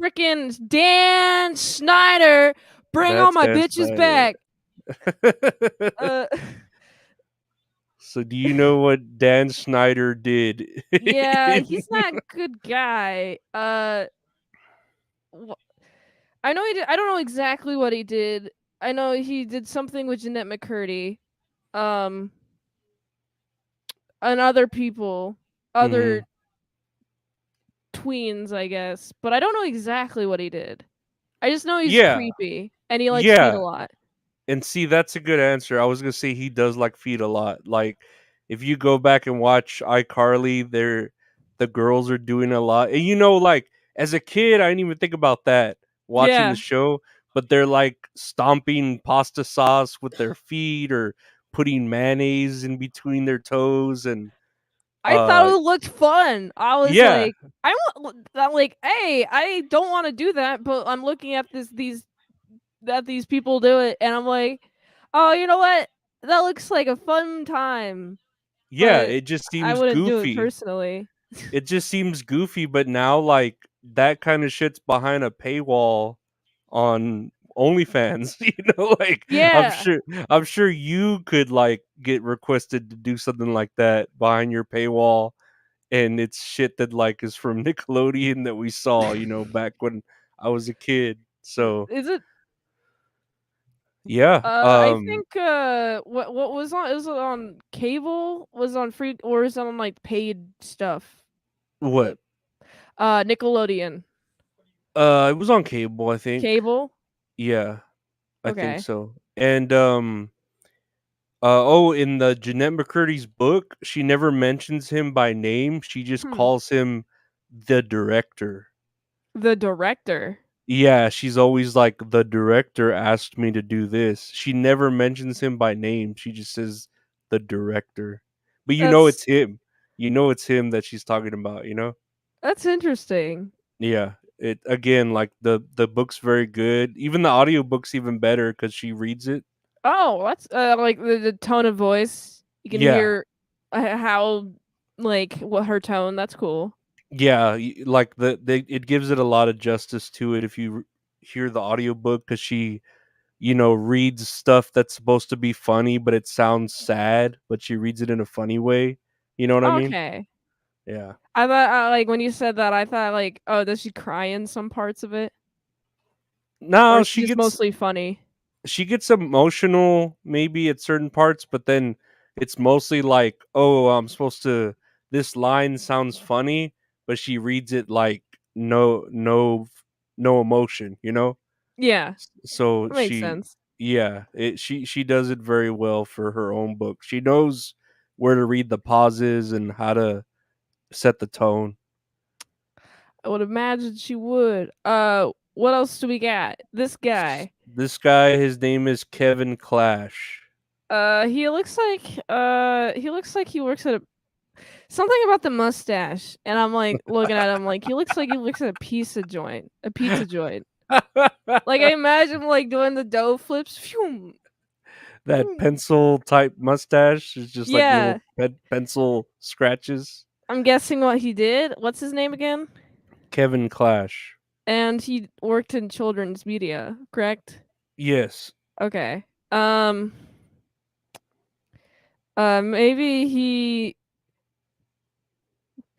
Freaking Dan Snyder, bring all that's my Dan bitches Snyder. back. Uh So do you know what Dan Snyder did? yeah, he's not a good guy. Wh- I know he did. I don't know exactly what he did. I know he did something with Jeanette McCurdy, um, and other people, Mhm. other tweens, I guess. But I don't know exactly what he did. I just know he's Yeah, creepy and he likes feet a yeah. lot. And see, that's a good answer. I was gonna say he does like feed a lot. Like if you go back and watch iCarly, the girls are doing a lot. And like as a kid, I didn't even think about that watching the Yeah, show. But they're like stomping pasta sauce with their feet or putting mayonnaise in between their toes and I thought uh it looked fun. I was yeah, like, I'm like, hey, I don't want to do that, but I'm looking at these people do it, and I'm like, oh, you know what? That looks like a fun time, yeah, but it just I seems wouldn't do it goofy. personally. It just seems goofy, but now like that kind of shit's behind a paywall on OnlyFans. Like I'm Yeah, sure I'm sure you could like get requested to do something like that behind your paywall, and it's shit that like is from Nickelodeon that we saw, back when I was a kid. So is it? yeah, I think what was on? Is it on cable? Was it on free or is it on like paid stuff? what? The Nickelodeon It was on cable, I think. cable. Yeah, I think Okay. so. And in the Jeanette McCurdy's book, she never mentions him by name. She just Hmm. calls him the director. The director. Yeah, she's always like, the director asked me to do this. She never mentions him by name. She just says the director. But That's it's him. You know it's him that she's talking about? that's interesting. Yeah. It again, like the book's very good. Even the audiobook's even better because she reads it. Oh, that's like the tone of voice. You can Yeah. hear how like what her tone. That's cool. Yeah, like it gives it a lot of justice to it if you hear the audiobook because she, reads stuff that's supposed to be funny, but it sounds sad, but she reads it in a funny way. You know what I mean? Okay. Yeah. I thought like when you said that, I thought like, oh, does she cry in some parts of it, or No, is she just mostly funny? she gets emotional maybe at certain parts, but then it's mostly like, oh, I'm supposed to. This line sounds funny, but she reads it like no emotion. Yeah, So that makes sense. yeah, she does it very well for her own book. She knows where to read the pauses and how to set the tone. I would imagine she would. What else do we got? This guy. This guy, his name is Kevin Clash. He looks like he works at a something about the mustache, and I'm like looking at him like he looks at a pizza joint. Like I imagine like doing the dough flips. Phew, That phew. pencil type mustache is just like little Yeah, pencil scratches. I'm guessing what he did. What's his name again? Kevin Clash. And he worked in children's media, correct? Yes. Okay. Maybe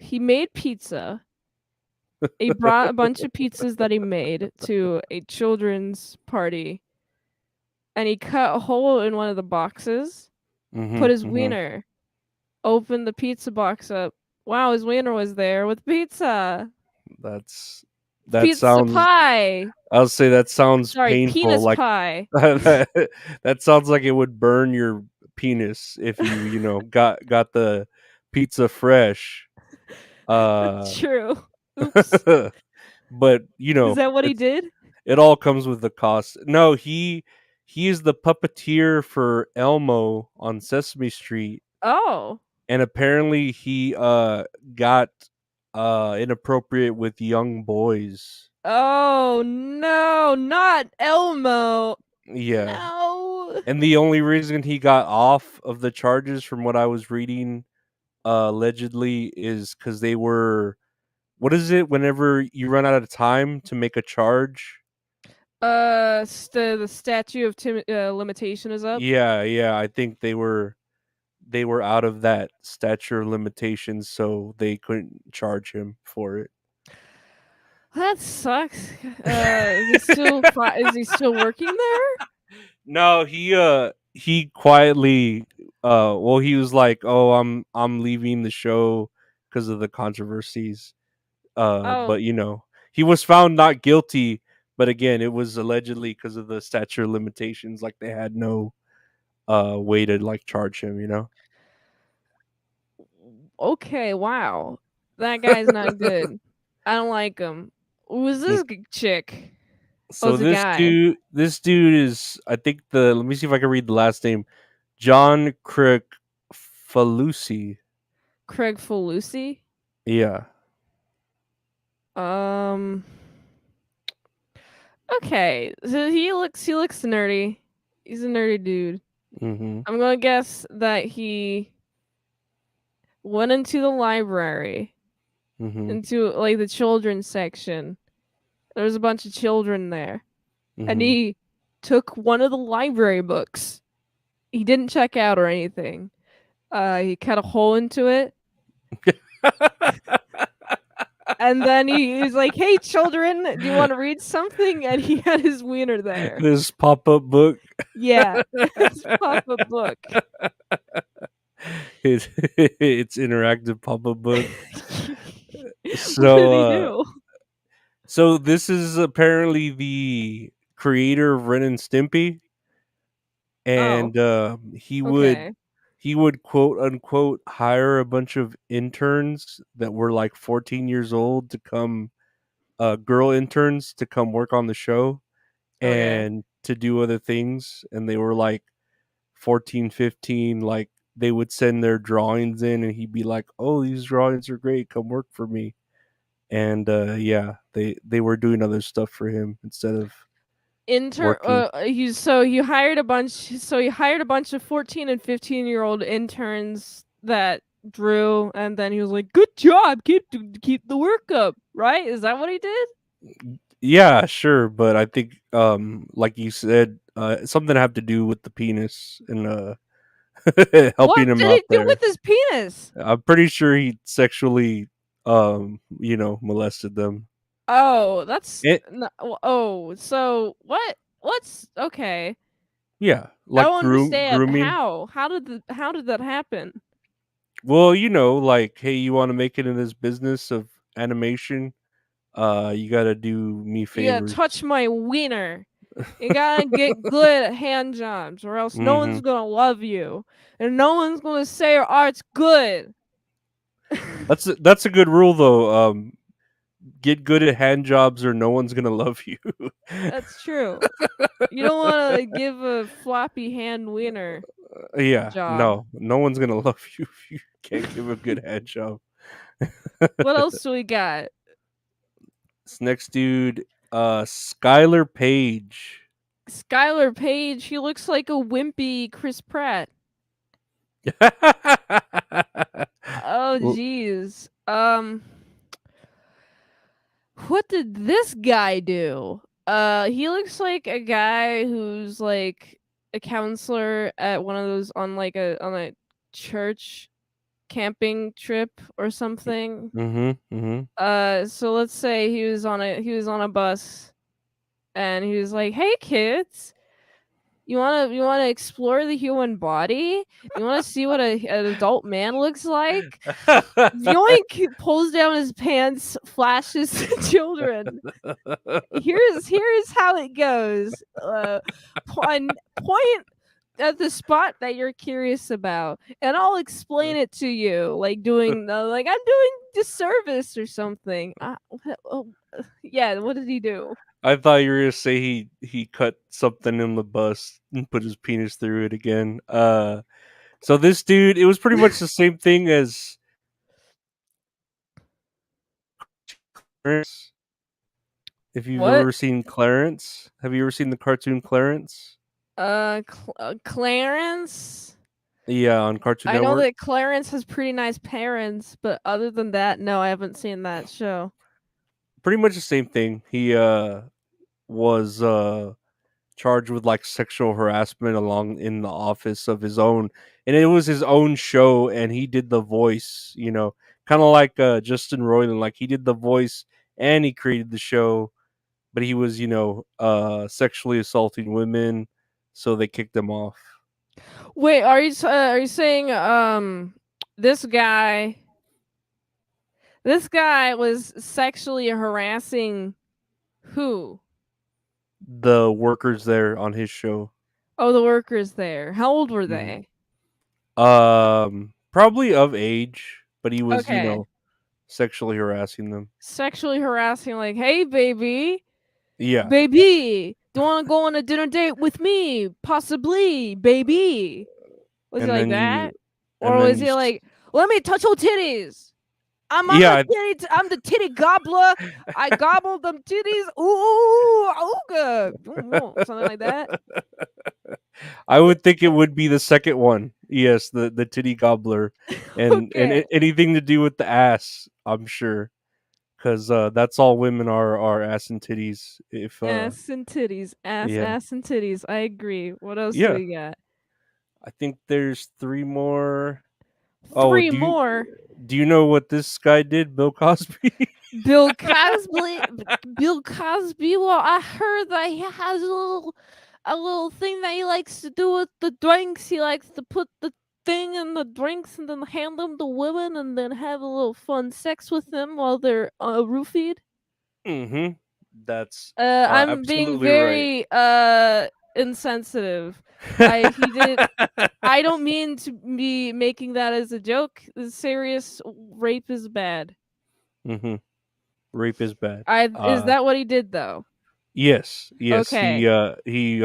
he made pizza. He brought a bunch of pizzas that he made to a children's party, and he cut a hole in one of the boxes, put Mhm. his Mhm. wiener, opened the pizza box up. Wow, his wiener was there with pizza. That's that Pizza sounds. pie. I'll say that sounds Sorry, painful. penis Like pie. that sounds like it would burn your penis if got the pizza fresh. Uh, True. Oops. but Is that what he it's did? it all comes with the cost. No, he is the puppeteer for Elmo on Sesame Street, Oh. and apparently he got inappropriate with young boys. Oh no, not Elmo. Yeah. No. And the only reason he got off of the charges from what I was reading allegedly is cuz they were, what is it, whenever you run out of time to make a charge? The statue of limitation is up. Yeah, yeah, I think they were out of that stature of limitations, so they couldn't charge him for it. That sucks. Is he still working there? No, he quietly well, he was like, "Oh, I'm leaving the show because of the controversies." Oh, But he was found not guilty, but again, it was allegedly because of the statute of limitations, like they had no way to like charge him. okay. Wow, that guy's not good. I don't like him. Who's Mm. this chick? Oh, So it's a guy. this dude is, I think, the let me see if I can read the last name. John Crick Falusi. Craig Falusi. Yeah. Um. Okay, so he looks nerdy. He's a nerdy dude. Mhm. I'm gonna guess that he went into the library, Mhm. into like the children's section. There was a bunch of children there, and Mhm. he took one of the library books. He didn't check out or anything. He cut a hole into it, and then he was like, "Hey, children, do you want to read something?" And he had his wiener there. This pop-up book. Yeah, his pop-up book. It's interactive pop-up book. What did So he do? so this is apparently the creator of Ren and Stimpy, Oh, and okay. he would quote unquote hire a bunch of interns that were like 14 years old to come, girl interns to come work on the show Okay. and to do other things, and they were like 14, 15. Like they would send their drawings in and he'd be like, "Oh, these drawings are great, come work for me." And yeah, they were doing other stuff for him instead of Intern working. he hired a bunch of 14 and 15-year-old interns that drew, and then he was like, "Good job. Keep the work up." Right? Is that what he did? Yeah, sure, but I think like you said, something had to do with the penis and What helping him did out he do with there. his penis? I'm pretty sure he sexually molested them. Oh, that's It oh, so what? What's okay? Yeah, I like don't understand grooming. how. How did that happen? Well, like, hey, you want to make it in this business of animation? You got to do me You gotta favors. touch my wiener. You gotta get good at hand jobs, or else no one's Mhm. gonna love you, and no one's gonna say your art's good. That's a good rule though. Get good at hand jobs or no one's going to love you. That's true. You don't want to give a floppy hand wiener a Yeah, job. no one's going to love you if you can't give a good hand job. What else do we got? This next dude, Skylar Page. Skylar Page. He looks like a wimpy Chris Pratt. Oh, L- jeez. What did this guy do? He looks like a guy who's like a counselor at one of those on a church camping trip or something. Mhm. Mhm. So let's say he was on a bus and he was like, "Hey kids, you wanna explore the human body? You wanna see what an adult man looks like?" Yoink pulls down his pants, flashes the children. Here's how it goes. Point at the spot that you're curious about, and I'll explain it to you, like like I'm doing disservice or something. Oh, yeah. What did he do? I thought you were gonna say he cut something in the bus and put his penis through it again. So this dude, it was pretty much the same thing as Clarence. If you've What? ever seen Clarence, have you ever seen the cartoon Clarence? Clarence. Yeah, on Cartoon I know Network. that Clarence has pretty nice parents, but other than that, no, I haven't seen that show. Pretty much the same thing. He was charged with like sexual harassment along in the office of his own, and it was his own show, and he did the voice. Kind of like Justin Roiland. Like he did the voice and he created the show, but he was sexually assaulting women, so they kicked him off. Wait, are you saying this guy this guy was sexually harassing who? The workers there on his show. Oh, the workers there. How old were Mhm. they? Probably of age, but he was, Okay. sexually harassing them. Sexually harassing, like, "Hey baby, Yeah, baby, do you want to go on a dinner date with me? Possibly, baby." Was he and like then that? you, Or and then was you, he like, "Let me touch your titties. yeah. I'm the titty gobbler. I gobbled them titties. Ooh, ooga." Something like that. I would think it would be the second one. Yes, the titty gobbler, and Okay. anything to do with the ass. I'm sure, because that's all women are ass and titties. If Ass and titties. yeah, Ass and titties. I agree. What else do yeah. we got? I think there's three more. Oh, Three more. do you know what this guy did, Bill Cosby? Bill Cosby. Bill Cosby. Well, I heard that he has a little thing that he likes to do with the drinks. He likes to put the thing in the drinks and then hand them to women and then have a little fun sex with them while they're roofied. Mm-hmm. That's I'm being absolutely right. very insensitive. I he did. I don't mean to be making that as a joke. Serious rape is bad. Mm-hmm. Rape is bad. I Is that what he did though? Yes, yes. Okay. He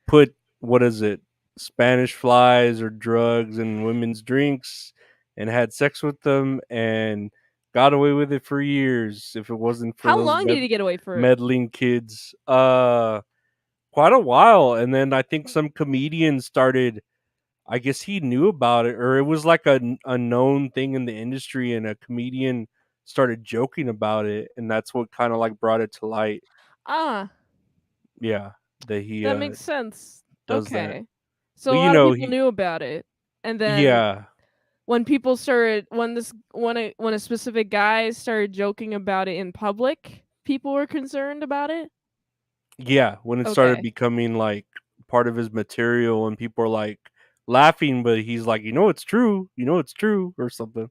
put, what is it, Spanish flies or drugs in women's drinks and had sex with them and got away with it for years. If it wasn't for How those long did he get away for it? meddling kids, quite a while. And then I think some comedian started. I guess he knew about it, or it was like a known thing in the industry, and a comedian started joking about it, and that's what kind of like brought it to light. Ah, Yeah, that he that makes sense. does that. Okay. So But a lot of people knew about it. And then yeah, when a specific guy started joking about it in public, people were concerned about it. yeah, when it started Okay. becoming like part of his material, and people are like laughing, but he's like, it's true, it's true, or something.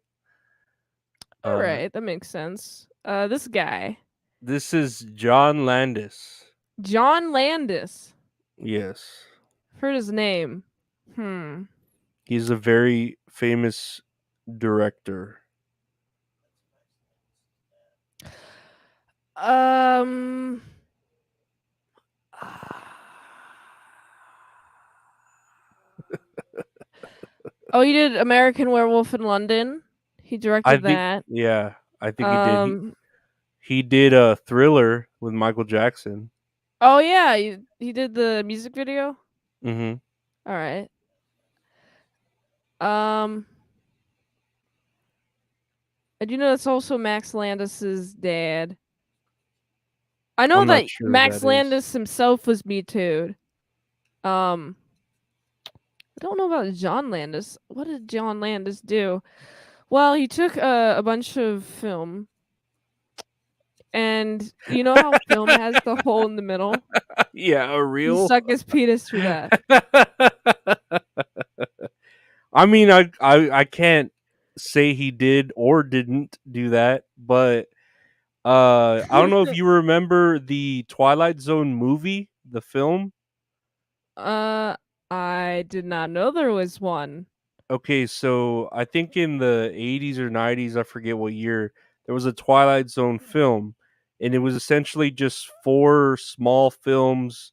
All Uh, right, that makes sense. This guy, this is John Landis. John Landis. Yes, Heard his name. Hmm. he's a very famous director. Um. Oh, he did American Werewolf in London. He I directed think, that. yeah, I think he did. He Um. he did a Thriller with Michael Jackson. Oh yeah, he did the music video. Hmm. All right. Um. I do know that's also Max Landis's dad. I know I'm not that sure who Max that is. Landis himself was Me Too'd. Um. I don't know about John Landis. What did John Landis do? Well, he took a bunch of film, and you know how film has the hole in the middle? Yeah, a He real. stuck his penis through that. I mean, I can't say he did or didn't do that, but I don't know if you remember the Twilight Zone movie, the film. uh, I did not know there was one. Okay, so I think in the 80s or 90s, I forget what year, there was a Twilight Zone film, and it was essentially just four small films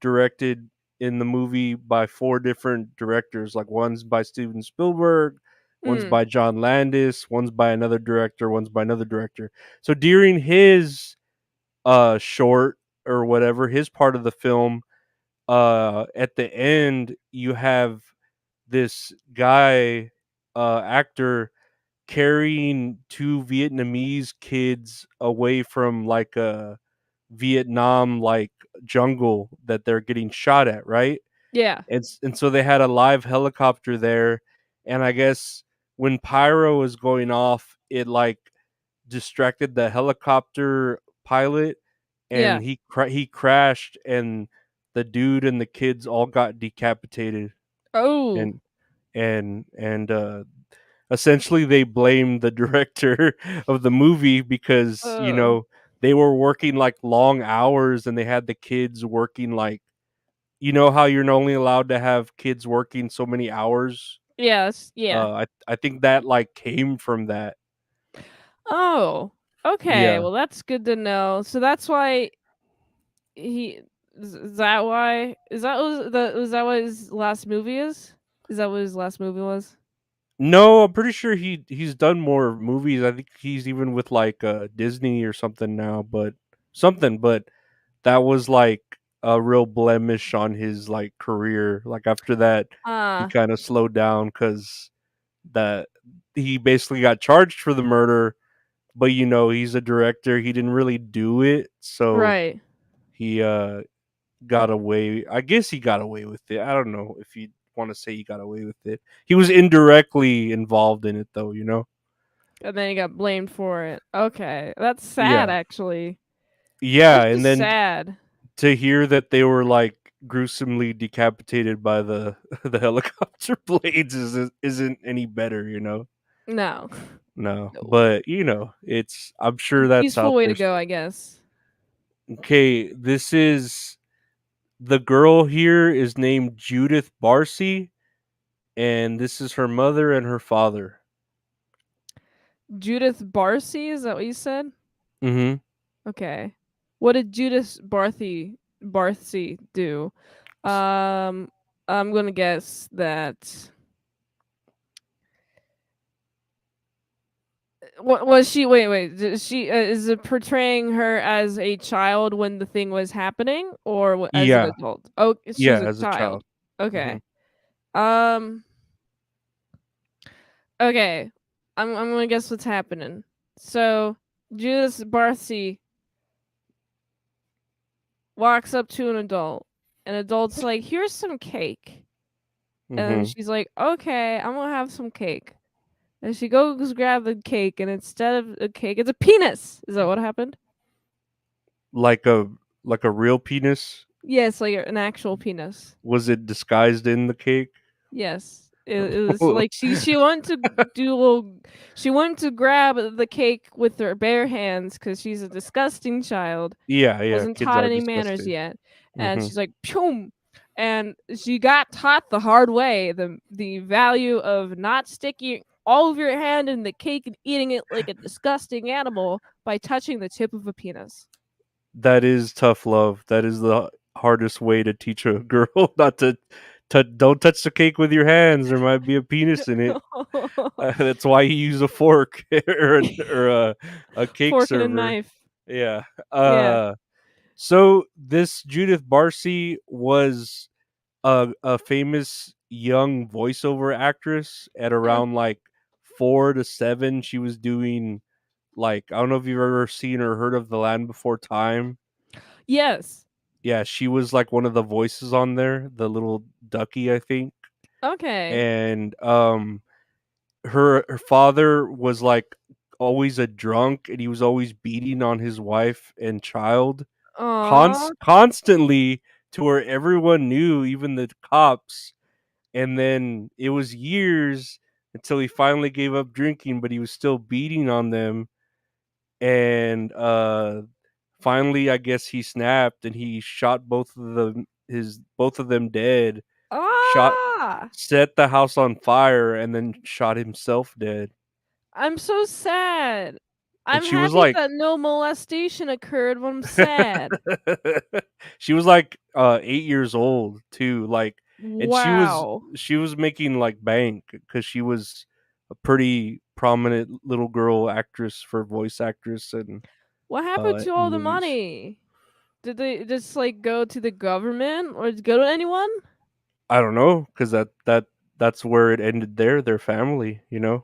directed in the movie by four different directors. Like one's by Steven Spielberg, one's Mm, by John Landis, one's by another director, one's by another director. So during his short or whatever, his part of the film, at the end you have this guy actor carrying two Vietnamese kids away from like a Vietnam like jungle that they're getting shot at, right? yeah, And so they had a live helicopter there, and I guess when pyro was going off, it like distracted the helicopter pilot, yeah. and he crashed, and the dude and the kids all got decapitated, Oh, and and essentially they blamed the director of the movie because uh, they were working like long hours, and they had the kids working like, how you're only allowed to have kids working so many hours. yes, yeah. I think that like came from that. Oh, okay. Yeah. Well, that's good to know. So that's why he is that why was that what his last movie is? Is that what his last movie was? No, I'm pretty sure he's done more movies. I think he's even with like Disney or something now, but that was like a real blemish on his like career. Like after that, he Ah, kind of slowed down because that he basically got charged for the murder, but he's a director. He didn't really do it, so right. he got away. I guess he got away with it. I don't know if you want to say he got away with it. He was indirectly involved in it, though. And then he got blamed for it. Okay. That's sad Yeah, actually. yeah, That's and just then sad. to hear that they were like gruesomely decapitated by the the helicopter blades isn't any better. No. No, No. but it's, I'm sure that's Peaceful out way there to go, still. I guess. Okay, this is the girl here is named Judith Barcy, and this is her mother and her father. Judith Barcy, is that what you said? Mm-hmm. Okay. What did Judith Barcy do? Um I'm gonna guess that what was she? Wait. She is it portraying her as a child when the thing was happening, or as an Yeah, adult? Oh, she was yeah, a as a child. child. Okay. Mm-hmm. Um. Okay. I'm gonna guess what's happening. So Judith Barcy walks up to an adult. An adult's like, "Here's some cake," and Mm-hmm. she's like, "Okay, I'm gonna have some cake." And she goes grab the cake, and instead of a cake, it's a penis. Is that what happened? Like a real penis. Yes, like an actual penis. Was it disguised in the cake? Yes. It was like she wanted to do a little she wanted to grab the cake with her bare hands because she's a disgusting child, Yeah, yeah. wasn't Kids taught are any manners disgusting. yet, and Mm-hmm. she's like, "Pshum," and she got taught the hard way the value of not sticking all of your hand in the cake and eating it like a disgusting animal by touching the tip of a penis. That is tough love. That is the hardest way to teach a girl not to don't touch the cake with your hands. There might be a penis in it. That's why you use a fork or a cake Fork and a server. knife. Yeah. Yeah. So this Judith Barcy was a famous young voiceover actress at Yeah. around like 4 to 7. She was doing like, I don't know if you've ever seen or heard of The Land Before Time. Yes. Yeah, she was like one of the voices on there, the little ducky, I think. Okay. and her father was like always a drunk, and he was always beating on his wife and child Aw. constantly, to where everyone knew, even the cops. And then it was years until he finally gave up drinking, but he was still beating on them. And finally, I guess he snapped and he shot both of them dead. Shot Ah! Set the house on fire and then shot himself dead. I'm so sad. And I'm she was happy like that no molestation occurred, but I'm sad. she was like 8 years old too, like, and Wow. she was making like bank because she was a pretty prominent little girl actress for voice actress and What happened to in all the movies. money? Did they just like go to the government or go to anyone? I don't know, because that's where it ended there, their family, unless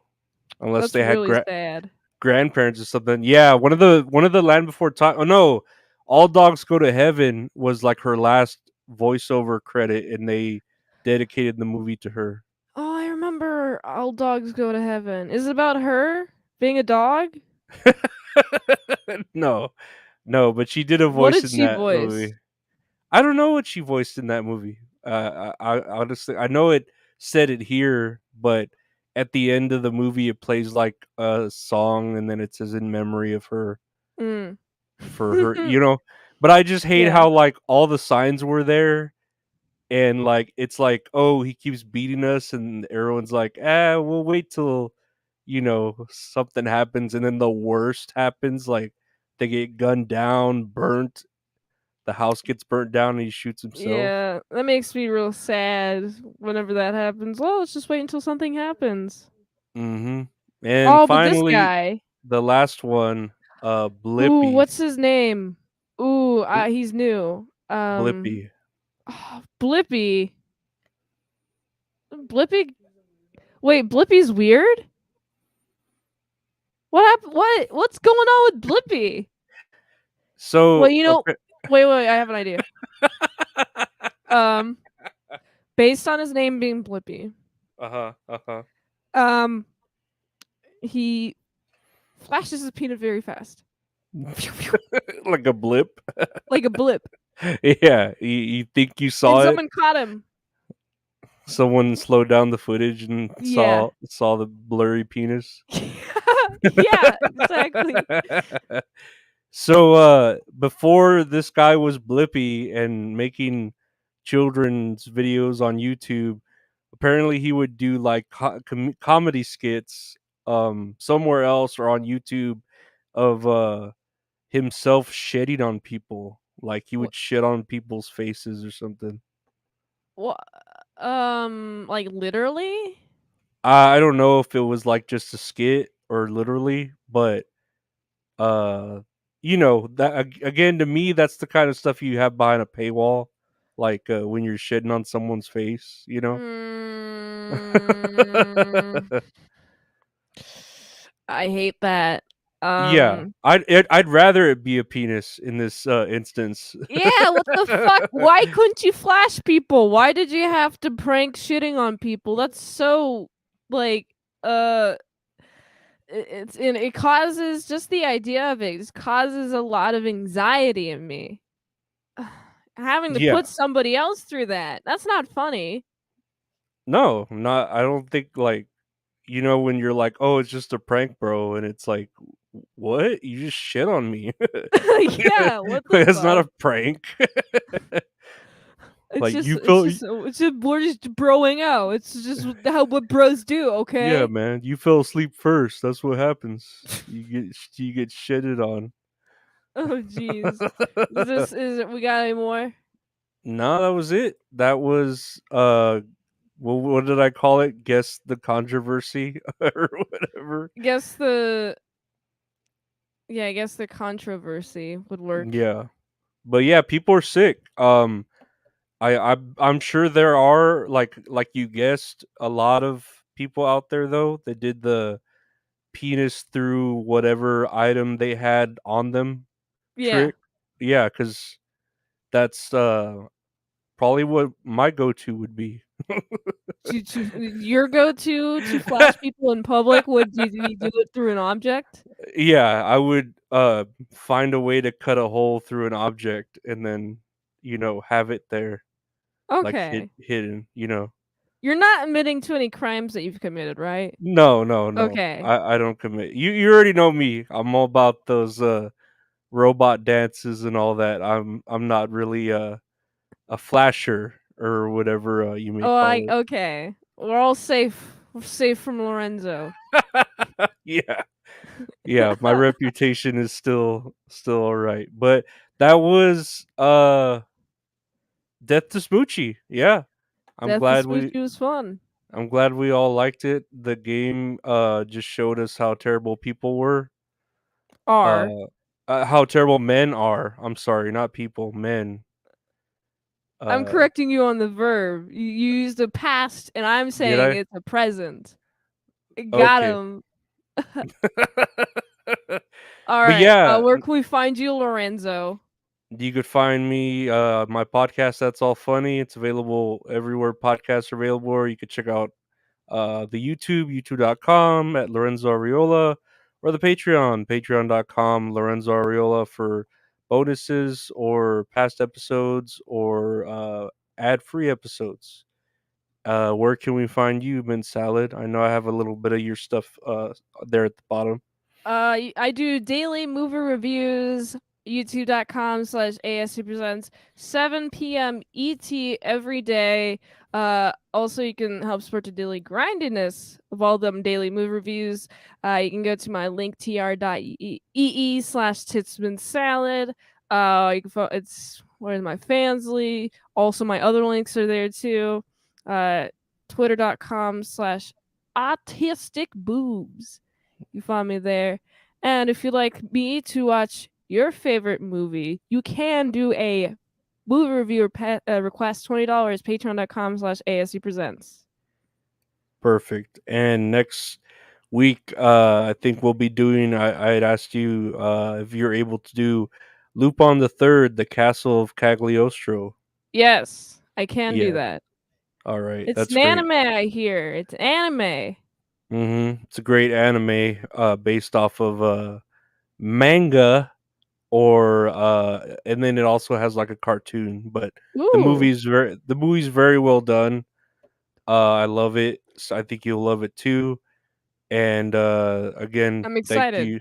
That's they had really sad. grandparents or something. Yeah, one of the Land Before Time. Oh no, All Dogs Go to Heaven was like her last voiceover credit, and they dedicated the movie to her. Oh, I remember All Dogs Go to Heaven. Is it about her being a dog? No, no, but she did a What voice did in she that voice? movie. I don't know what she voiced in that movie. I honestly, I know it said it here, but at the end of the movie, it plays like a song, and then it says in memory of her, Mm. for her. But I just hate Yeah. how like all the signs were there, and like it's like, oh, he keeps beating us, and everyone's like, we'll wait till something happens, and then the worst happens, like they get gunned down, burnt, the house gets burnt down, and he shoots himself. Yeah, that makes me real sad whenever that happens. Well, let's just wait until something happens. Hmm. And Oh, but this finally, guy. the last one, Ooh, Blippy. what's his name? Ooh, Bl- he's new. Blippy. Blippy. Blippy. Wait, Blippy's weird. What happened? What's going on with Blippy? Well, So, wait. I have an idea. Um, based on his name being Blippy, uh-huh, uh-huh. um, he flashes his peanut very fast, Like a blip. like a blip, Yeah, you think you and saw it? someone caught him. Someone slowed down the footage and Yeah. saw the blurry penis. Yeah, exactly. So before this guy was Blippy and making children's videos on YouTube, apparently he would do like comedy skits somewhere else or on YouTube of himself shitting on people. Like he What? would shit on people's faces or something. What? Like literally? I don't know if it was like just a skit or literally, but uh that again, to me, that's the kind of stuff you have behind a paywall, like when you're shitting on someone's face. Mm, I hate that. Yeah, Um, I'd rather it be a penis in this instance. yeah, what the fuck? Why couldn't you flash people? Why did you have to prank shitting on people? That's so like uh it causes just the idea of it just causes a lot of anxiety in me. Having to Yeah, put somebody else through that. That's not funny. no, not. I don't think, like, when you're like, oh, it's just a prank, bro, and it's like, what? You just shit on me. Yeah, what the It's not fuck? a prank. It's Like, just you it's feel. just it's just we're just broing out. It's just how what bros do, Yeah, okay? man, you fell asleep first. That's what happens. You get shitted on. Oh jeez. Is it we got any more? No, that was it. That was well, what did I call it? Guess the controversy or whatever. Guess the yeah, I guess the controversy would work. Yeah. But yeah, people are sick. I'm sure there are, like you guessed, a lot of people out there though that did the penis through whatever item they had on them Yeah. trick. Yeah, cuz that's probably what my go-to would be. Your go-to to flash people in public would you do it through an object? Yeah, I would find a way to cut a hole through an object and then, have it there like Okay. hidden. You're not admitting to any crimes that you've committed, right? No, no, no. Okay. I don't commit. You already know me. I'm all about those robot dances and all that. I'm not really a flasher or whatever you may Oh, I call it. okay. We're all safe. We're safe from Lorenzo. Yeah. Yeah, my reputation is still all right. But that was Death to Smoochy. Yeah. I'm Death of glad we Smoochie was fun. I'm glad we all liked it. The game just showed us how terrible people were. R. Uh, how terrible men are. I'm sorry, not people, men. I'm Uh correcting you on the verb. You used a past, and I'm did saying I? it's a present. Got Okay. him. But All right. yeah, Where can we find you, Lorenzo? you could find me my podcast That's All Funny. It's available everywhere podcasts are available, or you could check out the youtube.com at Lorenzo Arreola, or the patreon.com Lorenzo Arreola for bonuses or past episodes or ad-free episodes. Where can we find you, Mint Salad? I know I have a little bit of your stuff there at the bottom. I do daily movie reviews, youtube.com/ASC presents 7 p.m. ET every day. Also, you can help support the daily grindiness of all them daily movie reviews. You can go to my link tr.ee/titsman salad. You can it's where's my fansly. Also, my other links are there too. Twitter.com/autistic boobs. You find me there. And if you'd like me to watch your favorite movie, you can do a movie review request $20, patreon.com/ASC presents. Perfect. And next week, I think we'll be doing. I had asked you if you're able to do Lupin the Third, the Castle of Cagliostro. Yes, I can do Yeah. that. All right. It's That's an great. anime, I hear. It's anime. It's a great anime based off of manga, or and then it also has like a cartoon, but Ooh, the movie's very well done. I love it. So I think you'll love it too. And again, I'm thank excited. you.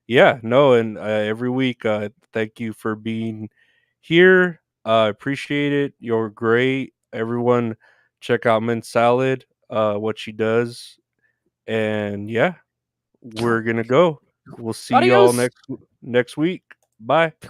Yeah, no, and every week, thank you for being here. Appreciate it. You're great. Everyone, check out Mint Salad, what she does. And yeah, we're gonna go. We'll see y'all Adios. next week. Bye.